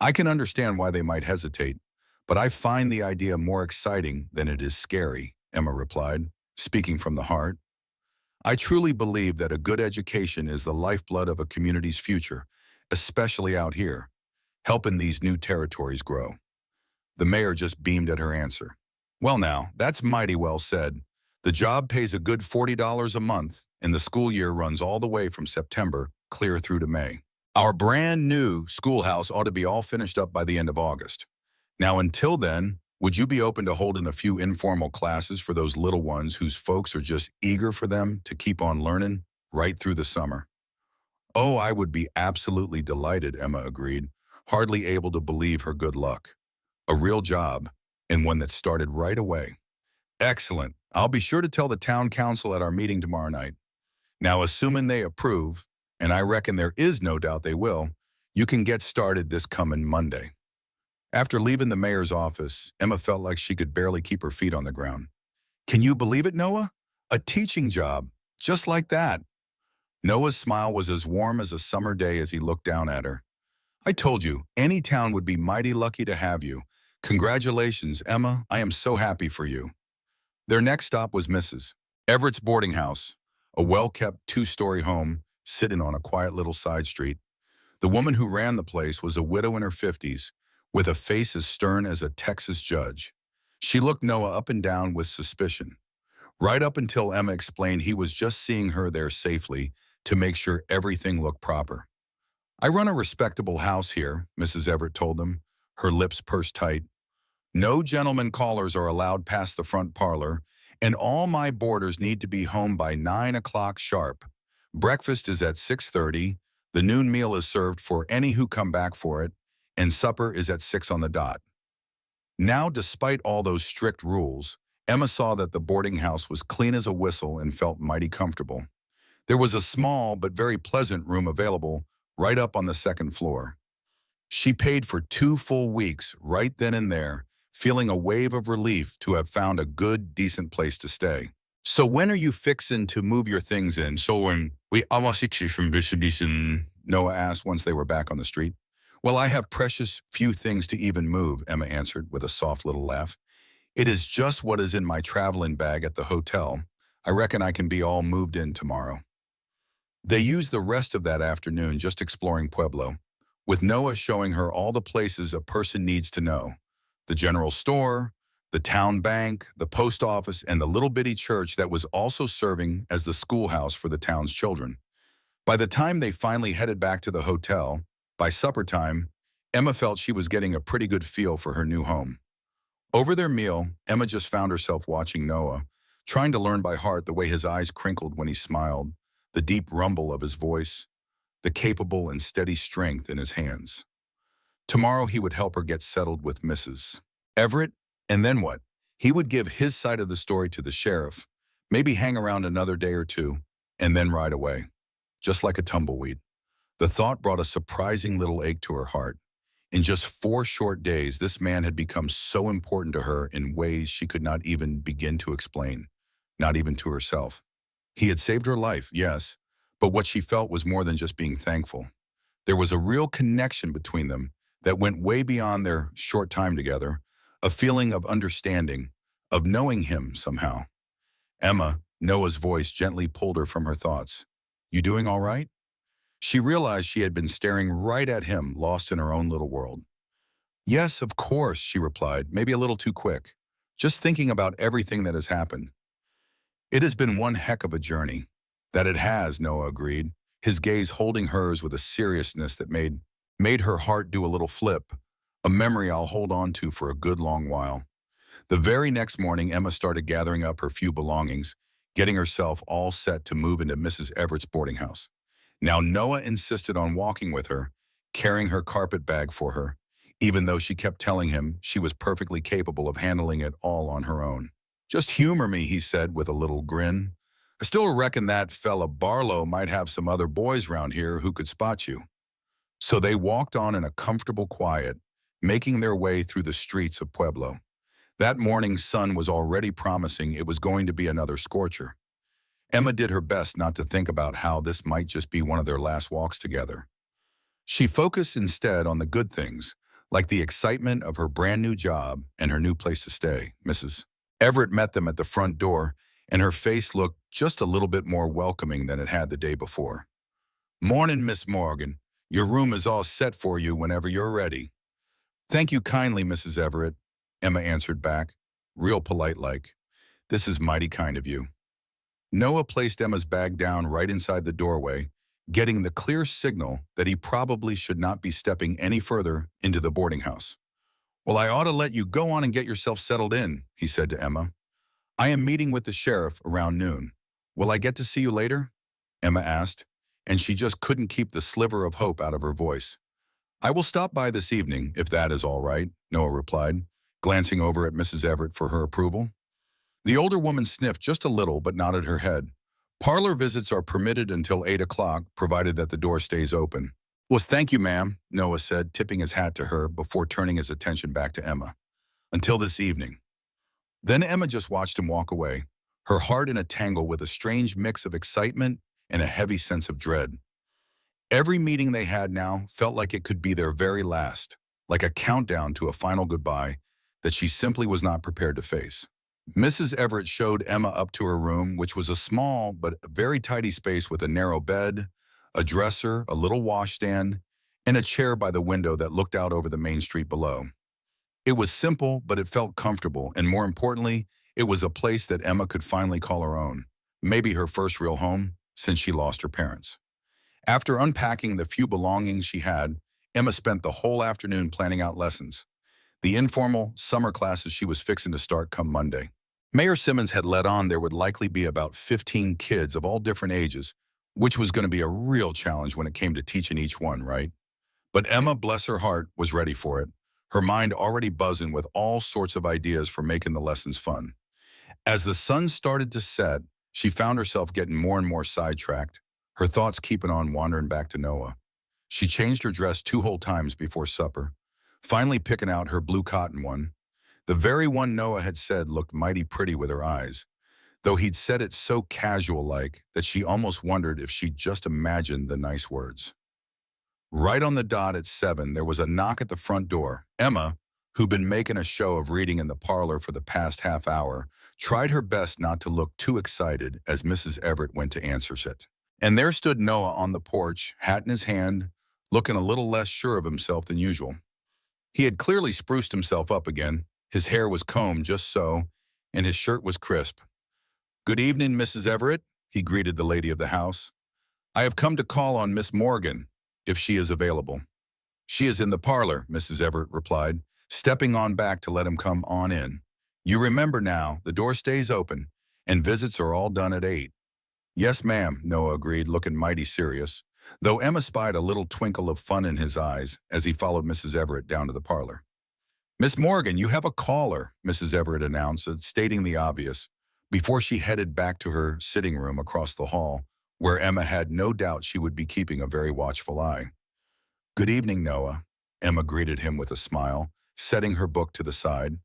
I can understand why they might hesitate, but I find the idea more exciting than it is scary, Emma replied, speaking from the heart. I truly believe that a good education is the lifeblood of a community's future, especially out here, helping these new territories grow. The mayor just beamed at her answer. Well now, that's mighty well said. The job pays a good $40 a month, and the school year runs all the way from September clear through to May. Our brand new schoolhouse ought to be all finished up by the end of August. Now, until then, would you be open to holding a few informal classes for those little ones whose folks are just eager for them to keep on learning right through the summer? Oh, I would be absolutely delighted, Emma agreed, hardly able to believe her good luck. A real job, and one that started right away. Excellent. I'll be sure to tell the town council at our meeting tomorrow night. Now, assuming they approve, and I reckon there is no doubt they will, you can get started this coming Monday. After leaving the mayor's office, Emma felt like she could barely keep her feet on the ground. Can you believe it, Noah? A teaching job, just like that. Noah's smile was as warm as a summer day as he looked down at her. I told you, any town would be mighty lucky to have you. Congratulations, Emma. I am so happy for you. Their next stop was Mrs. Everett's boarding house, a well-kept two-story home sitting on a quiet little side street. The woman who ran the place was a widow in her 50s, with a face as stern as a Texas judge. She looked Noah up and down with suspicion, right up until Emma explained he was just seeing her there safely to make sure everything looked proper. I run a respectable house here, Mrs. Everett told them, her lips pursed tight. No gentlemen callers are allowed past the front parlor, and all my boarders need to be home by 9 o'clock sharp. Breakfast is at 6:30, the noon meal is served for any who come back for it, and supper is at 6 on the dot. Now, despite all those strict rules, Emma saw that the boarding house was clean as a whistle and felt mighty comfortable. There was a small but very pleasant room available right up on the second floor. She paid for 2 full weeks right then and there, feeling a wave of relief to have found a good, decent place to stay. So when are you fixin' to move your things in? So when we almost from Bishop, Noah asked once they were back on the street. Well, I have precious few things to even move, Emma answered with a soft little laugh. It is just what is in my traveling bag at the hotel. I reckon I can be all moved in tomorrow. They used the rest of that afternoon just exploring Pueblo, with Noah showing her all the places a person needs to know. The general store, the town bank, the post office, and the little bitty church that was also serving as the schoolhouse for the town's children. By the time they finally headed back to the hotel, by supper time, Emma felt she was getting a pretty good feel for her new home. Over their meal, Emma just found herself watching Noah, trying to learn by heart the way his eyes crinkled when he smiled, the deep rumble of his voice, the capable and steady strength in his hands. Tomorrow he would help her get settled with Mrs. Everett, and then what? He would give his side of the story to the sheriff, maybe hang around another day or two, and then ride away, just like a tumbleweed. The thought brought a surprising little ache to her heart. In just 4 short days, this man had become so important to her in ways she could not even begin to explain, not even to herself. He had saved her life, yes, but what she felt was more than just being thankful. There was a real connection between them that went way beyond their short time together, a feeling of understanding, of knowing him somehow. Emma, Noah's voice gently pulled her from her thoughts. You doing all right? She realized she had been staring right at him, lost in her own little world. Yes, of course, she replied, maybe a little too quick. Just thinking about everything that has happened. It has been one heck of a journey. That it has, Noah agreed, his gaze holding hers with a seriousness that made her heart do a little flip, a memory I'll hold on to for a good long while. The very next morning, Emma started gathering up her few belongings, getting herself all set to move into Mrs. Everett's boarding house. Now Noah insisted on walking with her, carrying her carpet bag for her, even though she kept telling him she was perfectly capable of handling it all on her own. Just humor me, he said with a little grin. I still reckon that fella Barlow might have some other boys round here who could spot you. So they walked on in a comfortable quiet, making their way through the streets of Pueblo. That morning's sun was already promising it was going to be another scorcher. Emma did her best not to think about how this might just be one of their last walks together. She focused instead on the good things, like the excitement of her brand new job and her new place to stay. Mrs. Everett met them at the front door, and her face looked just a little bit more welcoming than it had the day before. "Morning, Miss Morgan. Your room is all set for you whenever you're ready." "Thank you kindly, Mrs. Everett," Emma answered back, real polite-like. "This is mighty kind of you." Noah placed Emma's bag down right inside the doorway, getting the clear signal that he probably should not be stepping any further into the boarding house. "Well, I ought to let you go on and get yourself settled in," he said to Emma. "I am meeting with the sheriff around noon. Will I get to see you later?" Emma asked, and she just couldn't keep the sliver of hope out of her voice. "I will stop by this evening, if that is all right," Noah replied, glancing over at Mrs. Everett for her approval. The older woman sniffed just a little but nodded her head. "Parlor visits are permitted until 8 o'clock, provided that the door stays open." "Well, thank you, ma'am," Noah said, tipping his hat to her before turning his attention back to Emma. "Until this evening." Then Emma just watched him walk away, her heart in a tangle with a strange mix of excitement and a heavy sense of dread. Every meeting they had now felt like it could be their very last, like a countdown to a final goodbye that she simply was not prepared to face. Mrs. Everett showed Emma up to her room, which was a small but very tidy space with a narrow bed, a dresser, a little washstand, and a chair by the window that looked out over the main street below. It was simple, but it felt comfortable, and more importantly, it was a place that Emma could finally call her own, maybe her first real home since she lost her parents. After unpacking the few belongings she had, Emma spent the whole afternoon planning out lessons, the informal summer classes she was fixing to start come Monday. Mayor Simmons had let on there would likely be about 15 kids of all different ages, which was going to be a real challenge when it came to teaching each one, right? But Emma, bless her heart, was ready for it, her mind already buzzing with all sorts of ideas for making the lessons fun. As the sun started to set, she found herself getting more and more sidetracked, her thoughts keeping on wandering back to Noah. She changed her dress 2 whole times before supper, finally picking out her blue cotton one. The very one Noah had said looked mighty pretty with her eyes, though he'd said it so casual-like that she almost wondered if she'd just imagined the nice words. Right on the dot at 7, there was a knock at the front door. Emma, who'd been making a show of reading in the parlor for the past half hour, tried her best not to look too excited as Mrs. Everett went to answer it. And there stood Noah on the porch, hat in his hand, looking a little less sure of himself than usual. He had clearly spruced himself up again. His hair was combed just so, and his shirt was crisp. "Good evening, Mrs. Everett," he greeted the lady of the house. "I have come to call on Miss Morgan, if she is available." "She is in the parlor," Mrs. Everett replied, stepping on back to let him come on in. "You remember now, the door stays open, and visits are all done at 8. "Yes, ma'am," Noah agreed, looking mighty serious, though Emma spied a little twinkle of fun in his eyes as he followed Mrs. Everett down to the parlor. "Miss Morgan, you have a caller," Mrs. Everett announced, stating the obvious, before she headed back to her sitting room across the hall, where Emma had no doubt she would be keeping a very watchful eye. "Good evening, Noah," Emma greeted him with a smile, setting her book to the side.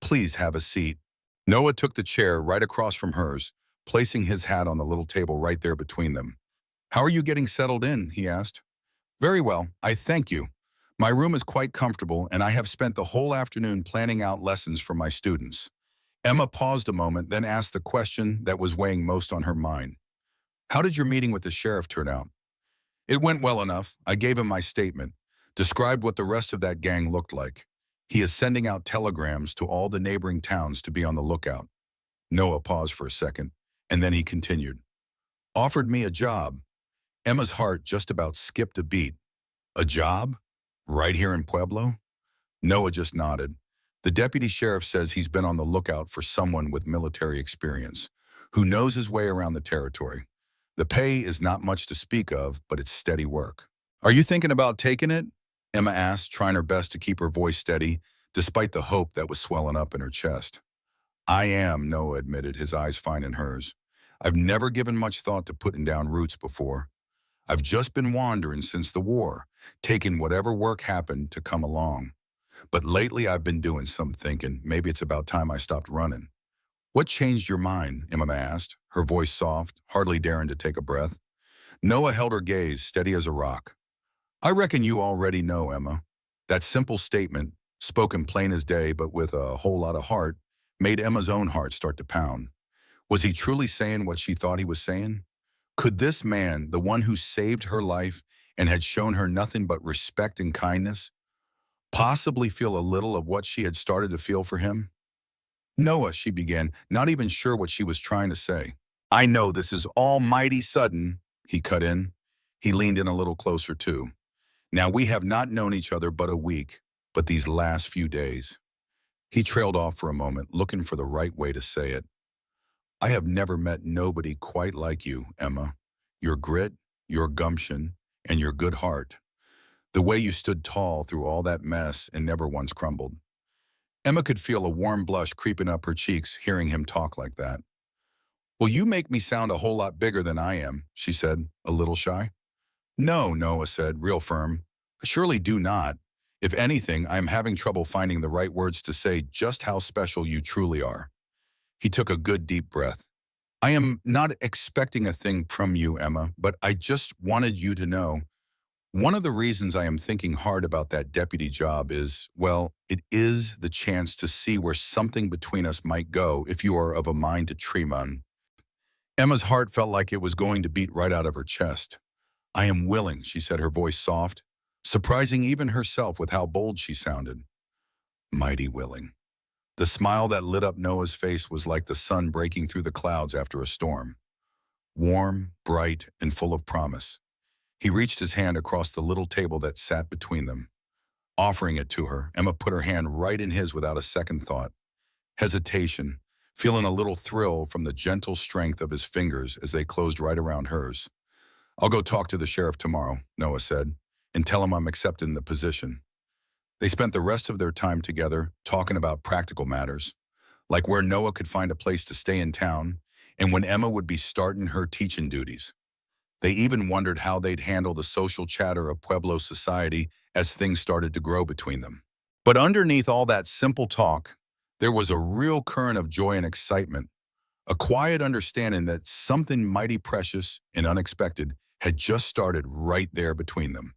"Please have a seat." Noah took the chair right across from hers, placing his hat on the little table right there between them. "How are you getting settled in?" he asked. "Very well, I thank you. My room is quite comfortable, and I have spent the whole afternoon planning out lessons for my students." Emma paused a moment, then asked the question that was weighing most on her mind. "How did your meeting with the sheriff turn out?" "It went well enough. I gave him my statement, described what the rest of that gang looked like. He is sending out telegrams to all the neighboring towns to be on the lookout." Noah paused for a second, and then he continued. "Offered me a job." Emma's heart just about skipped a beat. "A job? Right here in Pueblo?" Noah just nodded. "The deputy sheriff says he's been on the lookout for someone with military experience, who knows his way around the territory. The pay is not much to speak of, but it's steady work." "Are you thinking about taking it?" Emma asked, trying her best to keep her voice steady, despite the hope that was swelling up in her chest. "I am," Noah admitted, his eyes finding hers. "I've never given much thought to putting down roots before. I've just been wandering since the war, taking whatever work happened to come along. But lately I've been doing some thinking. Maybe it's about time I stopped running." "What changed your mind?" Emma asked, her voice soft, hardly daring to take a breath. Noah held her gaze, steady as a rock. "I reckon you already know, Emma." That simple statement, spoken plain as day but with a whole lot of heart, made Emma's own heart start to pound. Was he truly saying what she thought he was saying? Could this man, the one who saved her life and had shown her nothing but respect and kindness, possibly feel a little of what she had started to feel for him? Noah, she began, not even sure what she was trying to say. I know this is almighty sudden, he cut in. He leaned in a little closer too. Now we have not known each other but a week, but these last few days. He trailed off for a moment, looking for the right way to say it. I have never met nobody quite like you, Emma. Your grit, your gumption, and your good heart. The way you stood tall through all that mess and never once crumbled. Emma could feel a warm blush creeping up her cheeks hearing him talk like that. Well, you make me sound a whole lot bigger than I am, she said, a little shy. No, Noah said, real firm. Surely do not. If anything, I am having trouble finding the right words to say just how special you truly are. He took a good deep breath. I am not expecting a thing from you, Emma, but I just wanted you to know. One of the reasons I am thinking hard about that deputy job is, well, it is the chance to see where something between us might go if you are of a mind to Tremon. Emma's heart felt like it was going to beat right out of her chest. I am willing, she said, her voice soft, surprising even herself with how bold she sounded. Mighty willing. The smile that lit up Noah's face was like the sun breaking through the clouds after a storm. Warm, bright, and full of promise. He reached his hand across the little table that sat between them. Offering it to her, Emma put her hand right in his without a second thought. Hesitation, feeling a little thrill from the gentle strength of his fingers as they closed right around hers. I'll go talk to the sheriff tomorrow, Noah said, and tell him I'm accepting the position. They spent the rest of their time together talking about practical matters, like where Noah could find a place to stay in town and when Emma would be starting her teaching duties. They even wondered how they'd handle the social chatter of Pueblo society as things started to grow between them. But underneath all that simple talk, there was a real current of joy and excitement, a quiet understanding that something mighty precious and unexpected had just started right there between them.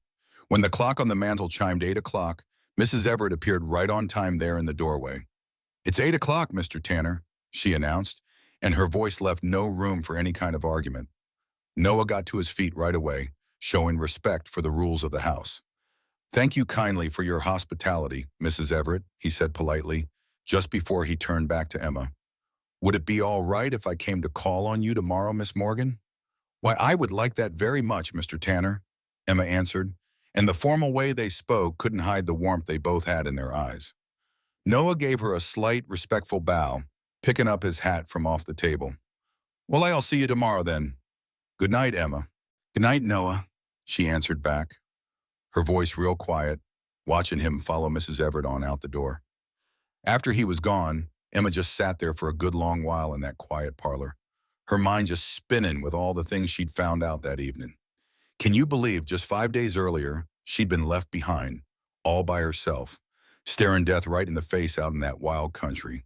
When the clock on the mantel chimed 8 o'clock, Mrs. Everett appeared right on time there in the doorway. It's 8 o'clock, Mr. Tanner, she announced, and her voice left no room for any kind of argument. Noah got to his feet right away, showing respect for the rules of the house. Thank you kindly for your hospitality, Mrs. Everett, he said politely, just before he turned back to Emma. Would it be all right if I came to call on you tomorrow, Miss Morgan? Why, I would like that very much, Mr. Tanner, Emma answered, and the formal way they spoke couldn't hide the warmth they both had in their eyes. Noah gave her a slight, respectful bow, picking up his hat from off the table. Well, I'll see you tomorrow then. Good night, Emma. Good night, Noah, she answered back, her voice real quiet, watching him follow Mrs. Everett on out the door. After he was gone, Emma just sat there for a good long while in that quiet parlor, her mind just spinning with all the things she'd found out that evening. Can you believe just 5 days earlier, she'd been left behind, all by herself, staring death right in the face out in that wild country.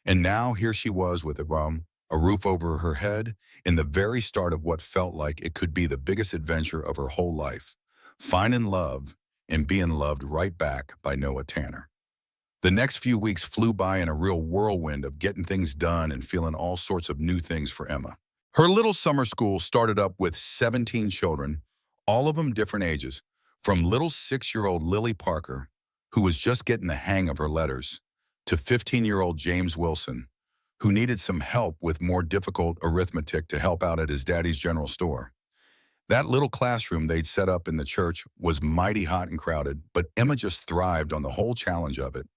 And now here she was with a roof over her head, in the very start of what felt like it could be the biggest adventure of her whole life, finding love and being loved right back by Noah Tanner. The next few weeks flew by in a real whirlwind of getting things done and feeling all sorts of new things for Emma. Her little summer school started up with 17 children, all of them different ages, from little 6-year-old Lily Parker, who was just getting the hang of her letters, to 15-year-old James Wilson, who needed some help with more difficult arithmetic to help out at his daddy's general store. That little classroom they'd set up in the church was mighty hot and crowded, but Emma just thrived on the whole challenge of it,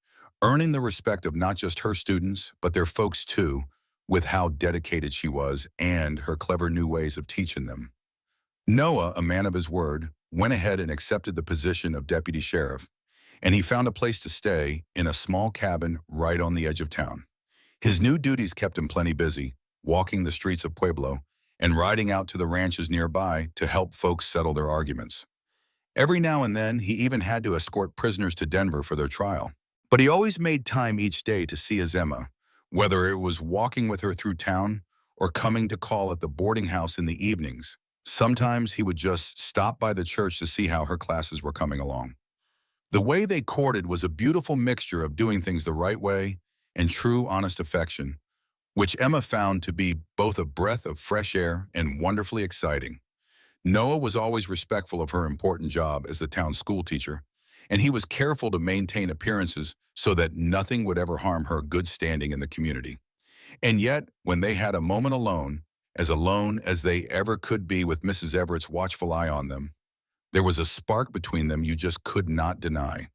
earning the respect of not just her students, but their folks too, with how dedicated she was and her clever new ways of teaching them. Noah, a man of his word, went ahead and accepted the position of deputy sheriff, and he found a place to stay in a small cabin right on the edge of town. His new duties kept him plenty busy, walking the streets of Pueblo and riding out to the ranches nearby to help folks settle their arguments. Every now and then, he even had to escort prisoners to Denver for their trial. But he always made time each day to see his Emma, whether it was walking with her through town or coming to call at the boarding house in the evenings. Sometimes he would just stop by the church to see how her classes were coming along. The way they courted was a beautiful mixture of doing things the right way and true, honest affection, which Emma found to be both a breath of fresh air and wonderfully exciting. Noah was always respectful of her important job as the town school teacher, and he was careful to maintain appearances so that nothing would ever harm her good standing in the community. And yet, when they had a moment alone as they ever could be with Mrs. Everett's watchful eye on them, there was a spark between them you just could not deny,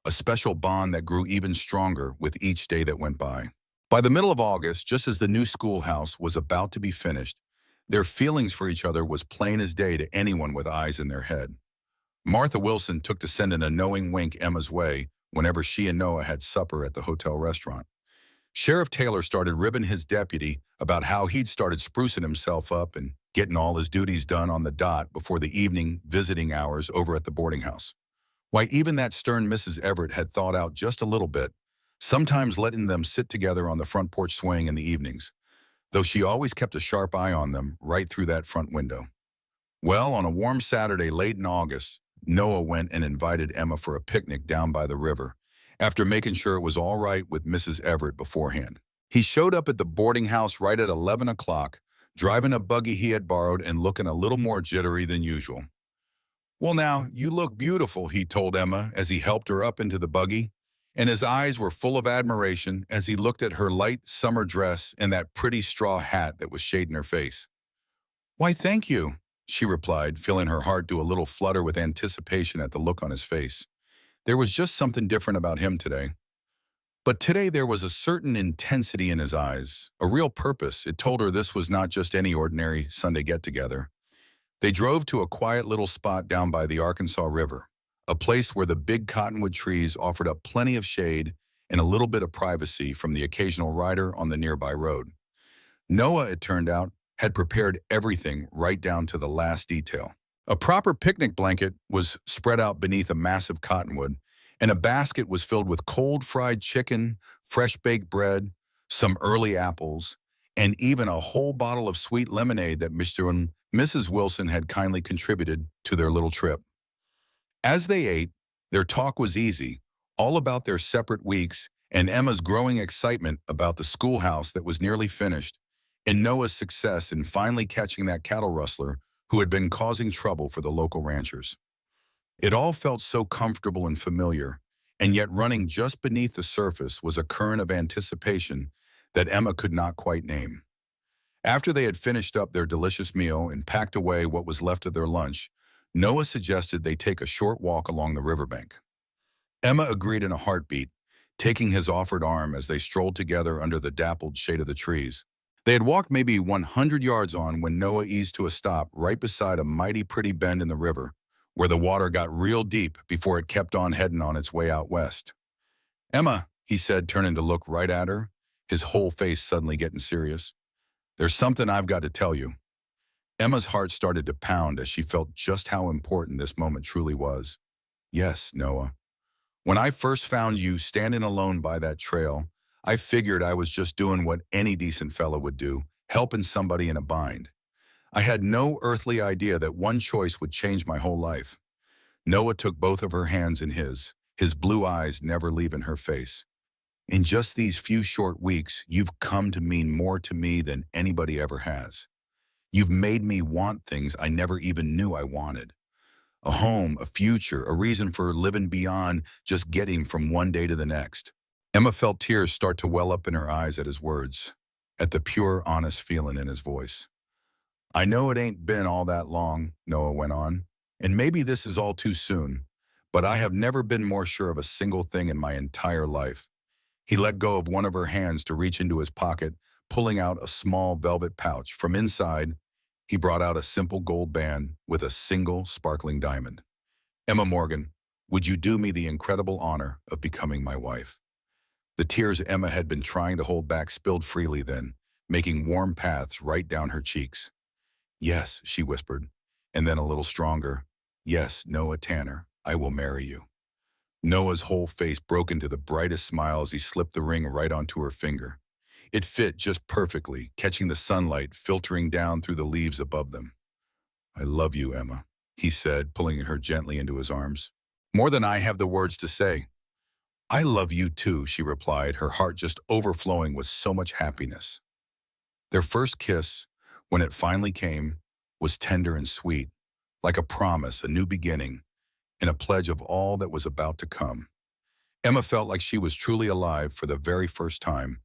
a special bond that grew even stronger with each day that went by. By the middle of August, just as the new schoolhouse was about to be finished, their feelings for each other was plain as day to anyone with eyes in their head. Martha Wilson took to sending a knowing wink Emma's way whenever she and Noah had supper at the hotel restaurant. Sheriff Taylor started ribbing his deputy about how he'd started sprucing himself up and getting all his duties done on the dot before the evening visiting hours over at the boarding house. Why, even that stern Mrs. Everett had thawed out just a little bit, sometimes letting them sit together on the front porch swing in the evenings, though she always kept a sharp eye on them right through that front window. Well, on a warm Saturday late in August, Noah went and invited Emma for a picnic down by the river, after making sure it was all right with Mrs. Everett beforehand. He showed up at the boarding house right at 11 o'clock, driving a buggy he had borrowed and looking a little more jittery than usual. "Well now, you look beautiful," he told Emma as he helped her up into the buggy, and his eyes were full of admiration as he looked at her light summer dress and that pretty straw hat that was shading her face. "Why, thank you," she replied, feeling her heart do a little flutter with anticipation at the look on his face. There was just something different about him today. But today there was a certain intensity in his eyes, a real purpose. It told her this was not just any ordinary Sunday get-together. They drove to a quiet little spot down by the Arkansas River, a place where the big cottonwood trees offered up plenty of shade and a little bit of privacy from the occasional rider on the nearby road. Noah, it turned out, had prepared everything right down to the last detail. A proper picnic blanket was spread out beneath a massive cottonwood, and a basket was filled with cold fried chicken, fresh baked bread, some early apples, and even a whole bottle of sweet lemonade that Mr. and Mrs. Wilson had kindly contributed to their little trip. As they ate, their talk was easy, all about their separate weeks and Emma's growing excitement about the schoolhouse that was nearly finished, and Noah's success in finally catching that cattle rustler who had been causing trouble for the local ranchers. It all felt so comfortable and familiar, and yet running just beneath the surface was a current of anticipation that Emma could not quite name. After they had finished up their delicious meal and packed away what was left of their lunch, Noah suggested they take a short walk along the riverbank. Emma agreed in a heartbeat, taking his offered arm as they strolled together under the dappled shade of the trees. They had walked maybe 100 yards on when Noah eased to a stop right beside a mighty pretty bend in the river, where the water got real deep before it kept on heading on its way out west. "Emma," he said, turning to look right at her, his whole face suddenly getting serious, "there's something I've got to tell you." Emma's heart started to pound as she felt just how important this moment truly was. "Yes, Noah. When I first found you standing alone by that trail, I figured I was just doing what any decent fellow would do, helping somebody in a bind. I had no earthly idea that one choice would change my whole life." Noah took both of her hands in his blue eyes never leaving her face. "In just these few short weeks, you've come to mean more to me than anybody ever has. You've made me want things I never even knew I wanted. A home, a future, a reason for living beyond just getting from one day to the next." Emma felt tears start to well up in her eyes at his words, at the pure, honest feeling in his voice. "I know it ain't been all that long," Noah went on, "and maybe this is all too soon, but I have never been more sure of a single thing in my entire life." He let go of one of her hands to reach into his pocket, pulling out a small velvet pouch. From inside, he brought out a simple gold band with a single sparkling diamond. "Emma Morgan, would you do me the incredible honor of becoming my wife?" The tears Emma had been trying to hold back spilled freely then, making warm paths right down her cheeks. "Yes," she whispered, and then a little stronger, "Yes, Noah Tanner, I will marry you." Noah's whole face broke into the brightest smile as he slipped the ring right onto her finger. It fit just perfectly, catching the sunlight filtering down through the leaves above them. "I love you, Emma," he said, pulling her gently into his arms. "More than I have the words to say." "I love you too," she replied, her heart just overflowing with so much happiness. Their first kiss, when it finally came, was tender and sweet, like a promise, a new beginning, and a pledge of all that was about to come. Emma felt like she was truly alive for the very first time,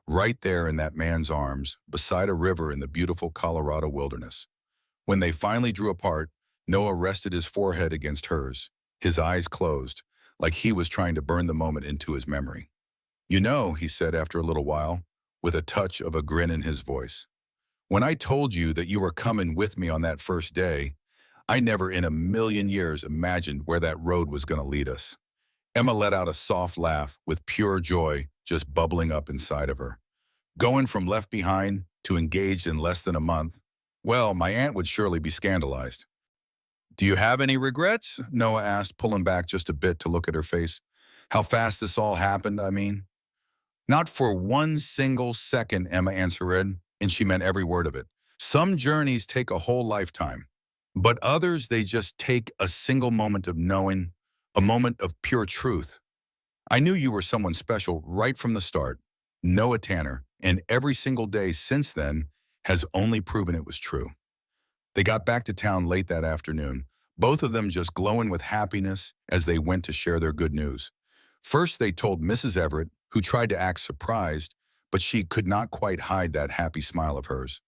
right there in that man's arms, beside a river in the beautiful Colorado wilderness. When they finally drew apart, Noah rested his forehead against hers, his eyes closed, like he was trying to burn the moment into his memory. You know, he said after a little while, with a touch of a grin in his voice, when I told you that you were coming with me on that first day, I never in a million years imagined where that road was going to lead us. Emma let out a soft laugh with pure joy just bubbling up inside of her. Going from left behind to engaged in less than a month, well, my aunt would surely be scandalized. Do you have any regrets? Noah asked, pulling back just a bit to look at her face. How fast this all happened, I mean. Not for one single second, Emma answered, and she meant every word of it. Some journeys take a whole lifetime, but others, they just take a single moment of knowing, a moment of pure truth. I knew you were someone special right from the start, Noah Tanner, and every single day since then has only proven it was true. They got back to town late that afternoon, both of them just glowing with happiness as they went to share their good news. First, they told Mrs. Everett, who tried to act surprised, but she could not quite hide that happy smile of hers.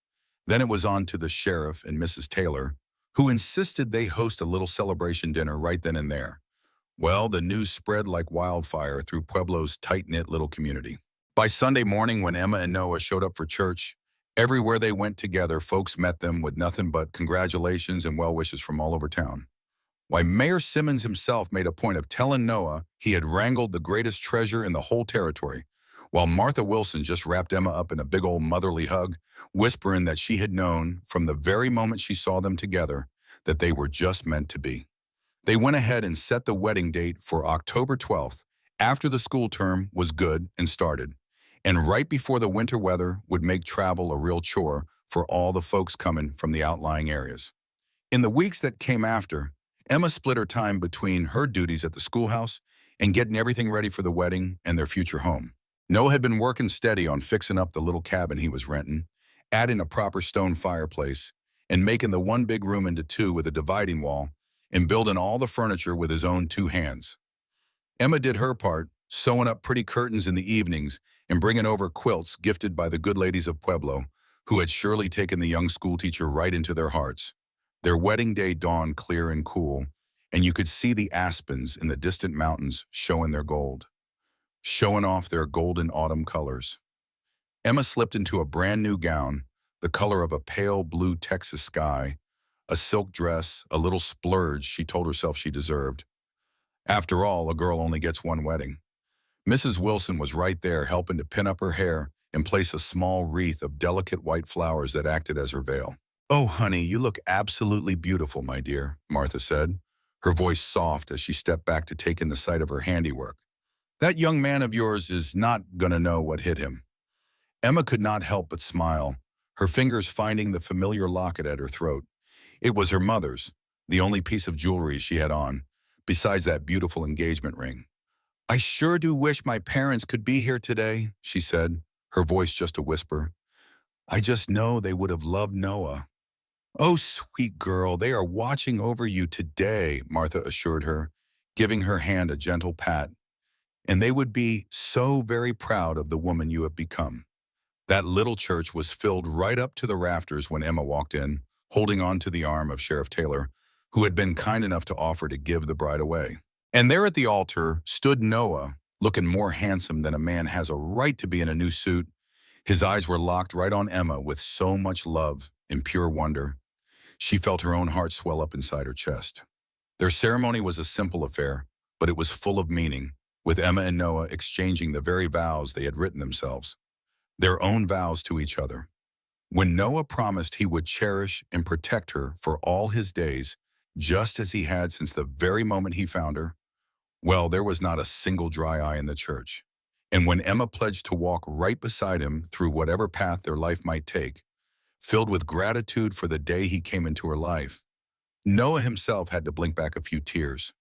Then it was on to the sheriff and Mrs. Taylor, who insisted they host a little celebration dinner right then and there. Well, the news spread like wildfire through Pueblo's tight-knit little community. By Sunday morning, when Emma and Noah showed up for church, everywhere they went together, folks met them with nothing but congratulations and well wishes from all over town. Why, Mayor Simmons himself made a point of telling Noah he had wrangled the greatest treasure in the whole territory, while Martha Wilson just wrapped Emma up in a big old motherly hug, whispering that she had known from the very moment she saw them together that they were just meant to be. They went ahead and set the wedding date for October 12th, after the school term was good and started, and right before the winter weather would make travel a real chore for all the folks coming from the outlying areas. In the weeks that came after, Emma split her time between her duties at the schoolhouse and getting everything ready for the wedding and their future home. Noah had been working steady on fixing up the little cabin he was renting, adding a proper stone fireplace, and making the one big room into two with a dividing wall, and building all the furniture with his own two hands. Emma did her part, sewing up pretty curtains in the evenings and bringing over quilts gifted by the good ladies of Pueblo, who had surely taken the young schoolteacher right into their hearts. Their wedding day dawned clear and cool, and you could see the aspens in the distant mountains showing their gold, showing off their golden autumn colors. Emma slipped into a brand new gown, the color of a pale blue Texas sky, a silk dress, a little splurge she told herself she deserved. After all, a girl only gets one wedding. Mrs. Wilson was right there helping to pin up her hair and place a small wreath of delicate white flowers that acted as her veil. "Oh, honey, you look absolutely beautiful, my dear," Martha said, her voice soft as she stepped back to take in the sight of her handiwork. "That young man of yours is not going to know what hit him." Emma could not help but smile, her fingers finding the familiar locket at her throat. It was her mother's, the only piece of jewelry she had on, besides that beautiful engagement ring. "I sure do wish my parents could be here today," she said, her voice just a whisper. "I just know they would have loved Noah." "Oh, sweet girl, they are watching over you today," Martha assured her, giving her hand a gentle pat. "And they would be so very proud of the woman you have become." That little church was filled right up to the rafters when Emma walked in, holding on to the arm of Sheriff Taylor, who had been kind enough to offer to give the bride away. And there at the altar stood Noah, looking more handsome than a man has a right to be in a new suit. His eyes were locked right on Emma with so much love and pure wonder. She felt her own heart swell up inside her chest. Their ceremony was a simple affair, but it was full of meaning, with Emma and Noah exchanging the very vows they had written themselves, their own vows to each other. When Noah promised he would cherish and protect her for all his days, just as he had since the very moment he found her, well, there was not a single dry eye in the church. And when Emma pledged to walk right beside him through whatever path their life might take, filled with gratitude for the day he came into her life, Noah himself had to blink back a few tears.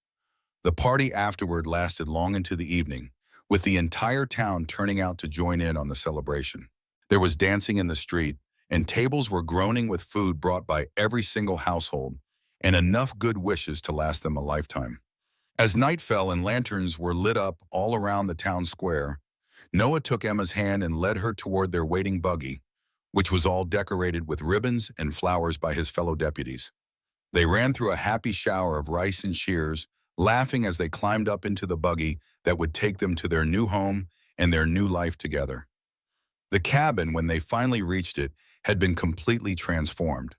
The party afterward lasted long into the evening, with the entire town turning out to join in on the celebration. There was dancing in the street, and tables were groaning with food brought by every single household, and enough good wishes to last them a lifetime. As night fell and lanterns were lit up all around the town square, Noah took Emma's hand and led her toward their waiting buggy, which was all decorated with ribbons and flowers by his fellow deputies. They ran through a happy shower of rice and cheers, laughing as they climbed up into the buggy that would take them to their new home and their new life together. The cabin, when they finally reached it, had been completely transformed.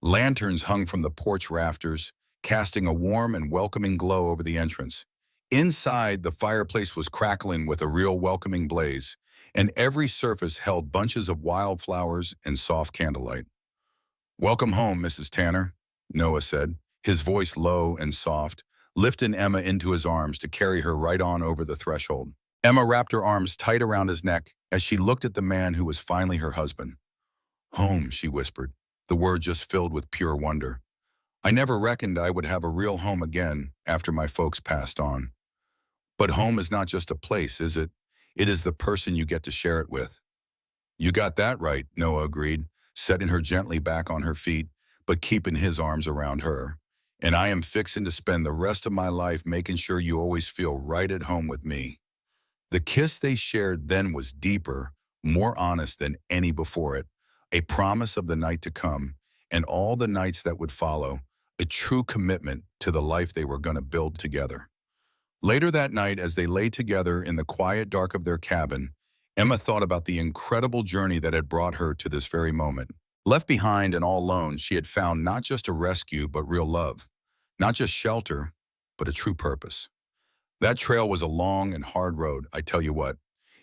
Lanterns hung from the porch rafters, casting a warm and welcoming glow over the entrance. Inside, the fireplace was crackling with a real welcoming blaze, and every surface held bunches of wildflowers and soft candlelight. "Welcome home, Mrs. Tanner," Noah said, his voice low and soft, lifting Emma into his arms to carry her right on over the threshold. Emma wrapped her arms tight around his neck as she looked at the man who was finally her husband. "Home," she whispered, the word just filled with pure wonder. "I never reckoned I would have a real home again after my folks passed on. But home is not just a place, is it? It is the person you get to share it with." "You got that right," Noah agreed, setting her gently back on her feet, but keeping his arms around her. "And I am fixing to spend the rest of my life making sure you always feel right at home with me." The kiss they shared then was deeper, more honest than any before it, a promise of the night to come, and all the nights that would follow, a true commitment to the life they were going to build together. Later that night, as they lay together in the quiet dark of their cabin, Emma thought about the incredible journey that had brought her to this very moment. Left behind and all alone, she had found not just a rescue, but real love. Not just shelter, but a true purpose. That trail was a long and hard road, I tell you what.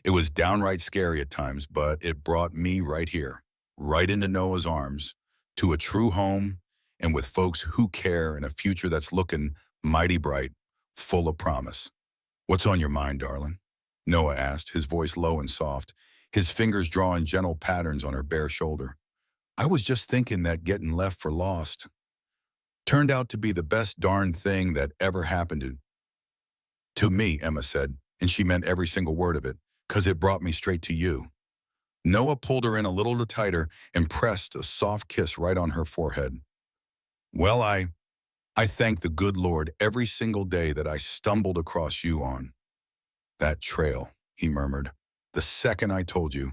It was downright scary at times, but it brought me right here, right into Noah's arms, to a true home, and with folks who care and a future that's looking mighty bright, full of promise. "What's on your mind, darling?" Noah asked, his voice low and soft, his fingers drawing gentle patterns on her bare shoulder. "I was just thinking that getting left for lost turned out to be the best darn thing that ever happened to me," Emma said, and she meant every single word of it, "'cause it brought me straight to you." Noah pulled her in a little tighter and pressed a soft kiss right on her forehead. "Well, I thank the good Lord every single day that I stumbled across you on that trail," he murmured. "The second I told you,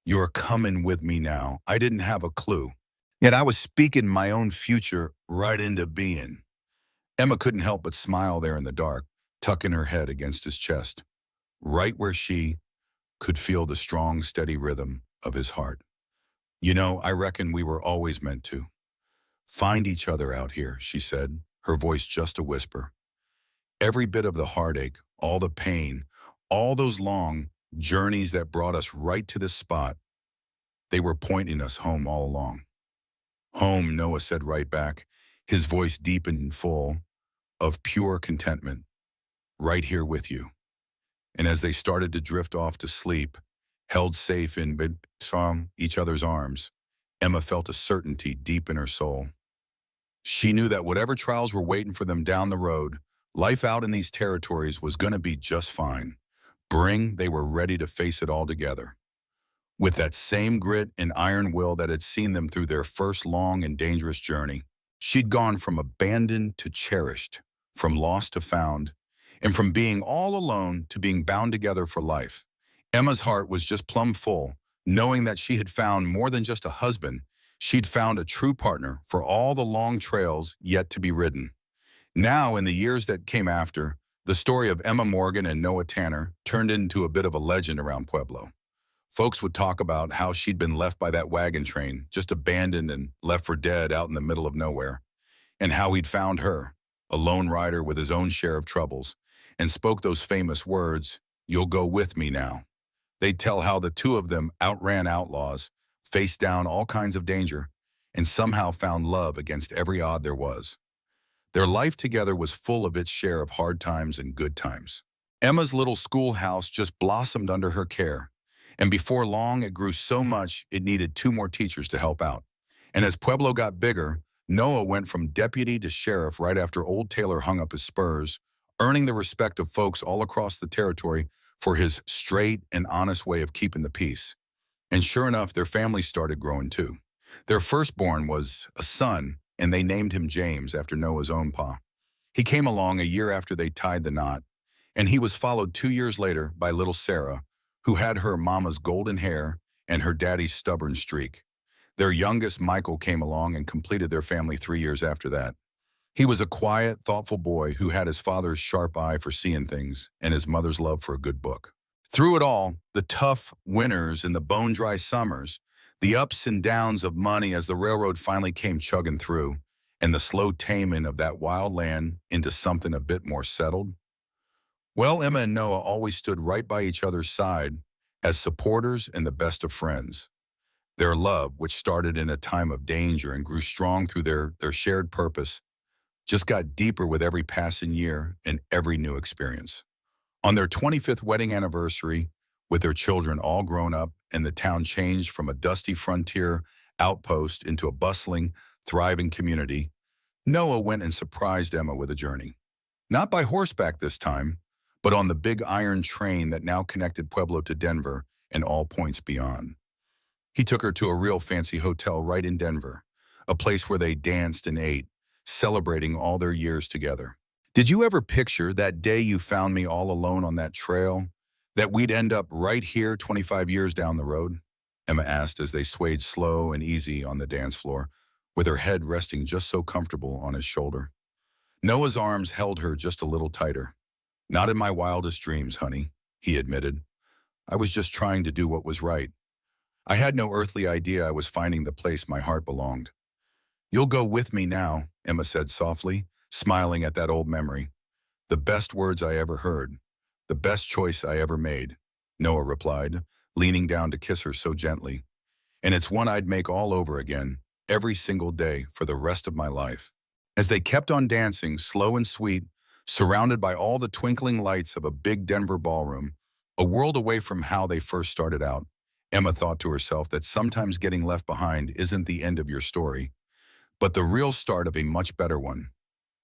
'You're coming with me now,' I didn't have a clue. Yet I was speaking my own future right into being." Emma couldn't help but smile there in the dark, tucking her head against his chest, right where she could feel the strong, steady rhythm of his heart. "You know, I reckon we were always meant to find each other out here," she said, her voice just a whisper. "Every bit of the heartache, all the pain, all those long journeys that brought us right to this spot, they were pointing us home all along." "Home," Noah said right back, his voice deep and full of pure contentment. "Right here with you." And as they started to drift off to sleep, held safe in each other's arms, Emma felt a certainty deep in her soul. She knew that whatever trials were waiting for them down the road, life out in these territories was going to be just fine. They were ready to face it all together. With that same grit and iron will that had seen them through their first long and dangerous journey, she'd gone from abandoned to cherished, from lost to found, and from being all alone to being bound together for life. Emma's heart was just plumb full, knowing that she had found more than just a husband. She'd found a true partner for all the long trails yet to be ridden. Now, in the years that came after, the story of Emma Morgan and Noah Tanner turned into a bit of a legend around Pueblo. Folks would talk about how she'd been left by that wagon train, just abandoned and left for dead out in the middle of nowhere, and how he'd found her, a lone rider with his own share of troubles, and spoke those famous words, "You'll go with me now." They'd tell how the two of them outran outlaws, faced down all kinds of danger, and somehow found love against every odd there was. Their life together was full of its share of hard times and good times. Emma's little schoolhouse just blossomed under her care, and before long it grew so much it needed 2 more teachers to help out. And as Pueblo got bigger, Noah went from deputy to sheriff right after old Taylor hung up his spurs, earning the respect of folks all across the territory for his straight and honest way of keeping the peace. And sure enough, their family started growing too. Their firstborn was a son, and they named him James after Noah's own pa. He came along a year after they tied the knot, and he was followed 2 years later by little Sarah, who had her mama's golden hair and her daddy's stubborn streak. Their youngest, Michael, came along and completed their family 3 years after that. He was a quiet, thoughtful boy who had his father's sharp eye for seeing things and his mother's love for a good book. Through it all, the tough winters and the bone-dry summers, the ups and downs of money as the railroad finally came chugging through, and the slow taming of that wild land into something a bit more settled, well, Emma and Noah always stood right by each other's side as supporters and the best of friends. Their love, which started in a time of danger and grew strong through their shared purpose, just got deeper with every passing year and every new experience. On their 25th wedding anniversary, with their children all grown up and the town changed from a dusty frontier outpost into a bustling, thriving community, Noah went and surprised Emma with a journey. Not by horseback this time, but on the big iron train that now connected Pueblo to Denver and all points beyond. He took her to a real fancy hotel right in Denver, a place where they danced and ate, celebrating all their years together. Did you ever picture that day you found me all alone on that trail, that we'd end up right here 25 years down the road? Emma asked as they swayed slow and easy on the dance floor, with her head resting just so comfortable on his shoulder. Noah's arms held her just a little tighter. Not in my wildest dreams, honey, he admitted. I was just trying to do what was right. I had no earthly idea I was finding the place my heart belonged. You'll go with me now, Emma said softly, smiling at that old memory. The best words I ever heard. The best choice I ever made, Noah replied, leaning down to kiss her so gently. And it's one I'd make all over again, every single day for the rest of my life. As they kept on dancing, slow and sweet, surrounded by all the twinkling lights of a big Denver ballroom, a world away from how they first started out, Emma thought to herself that sometimes getting left behind isn't the end of your story, but the real start of a much better one.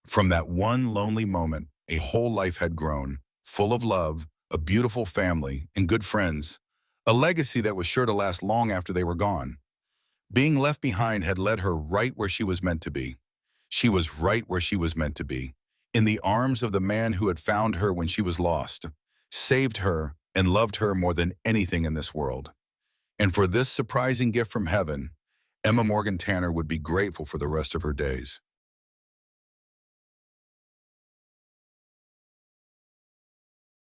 From that one lonely moment, a whole life had grown, full of love, a beautiful family, and good friends, a legacy that was sure to last long after they were gone. Being left behind had led her right where she was meant to be. She was right where she was meant to be, in the arms of the man who had found her when she was lost, saved her, and loved her more than anything in this world. And for this surprising gift from heaven, Emma Morgan Tanner would be grateful for the rest of her days.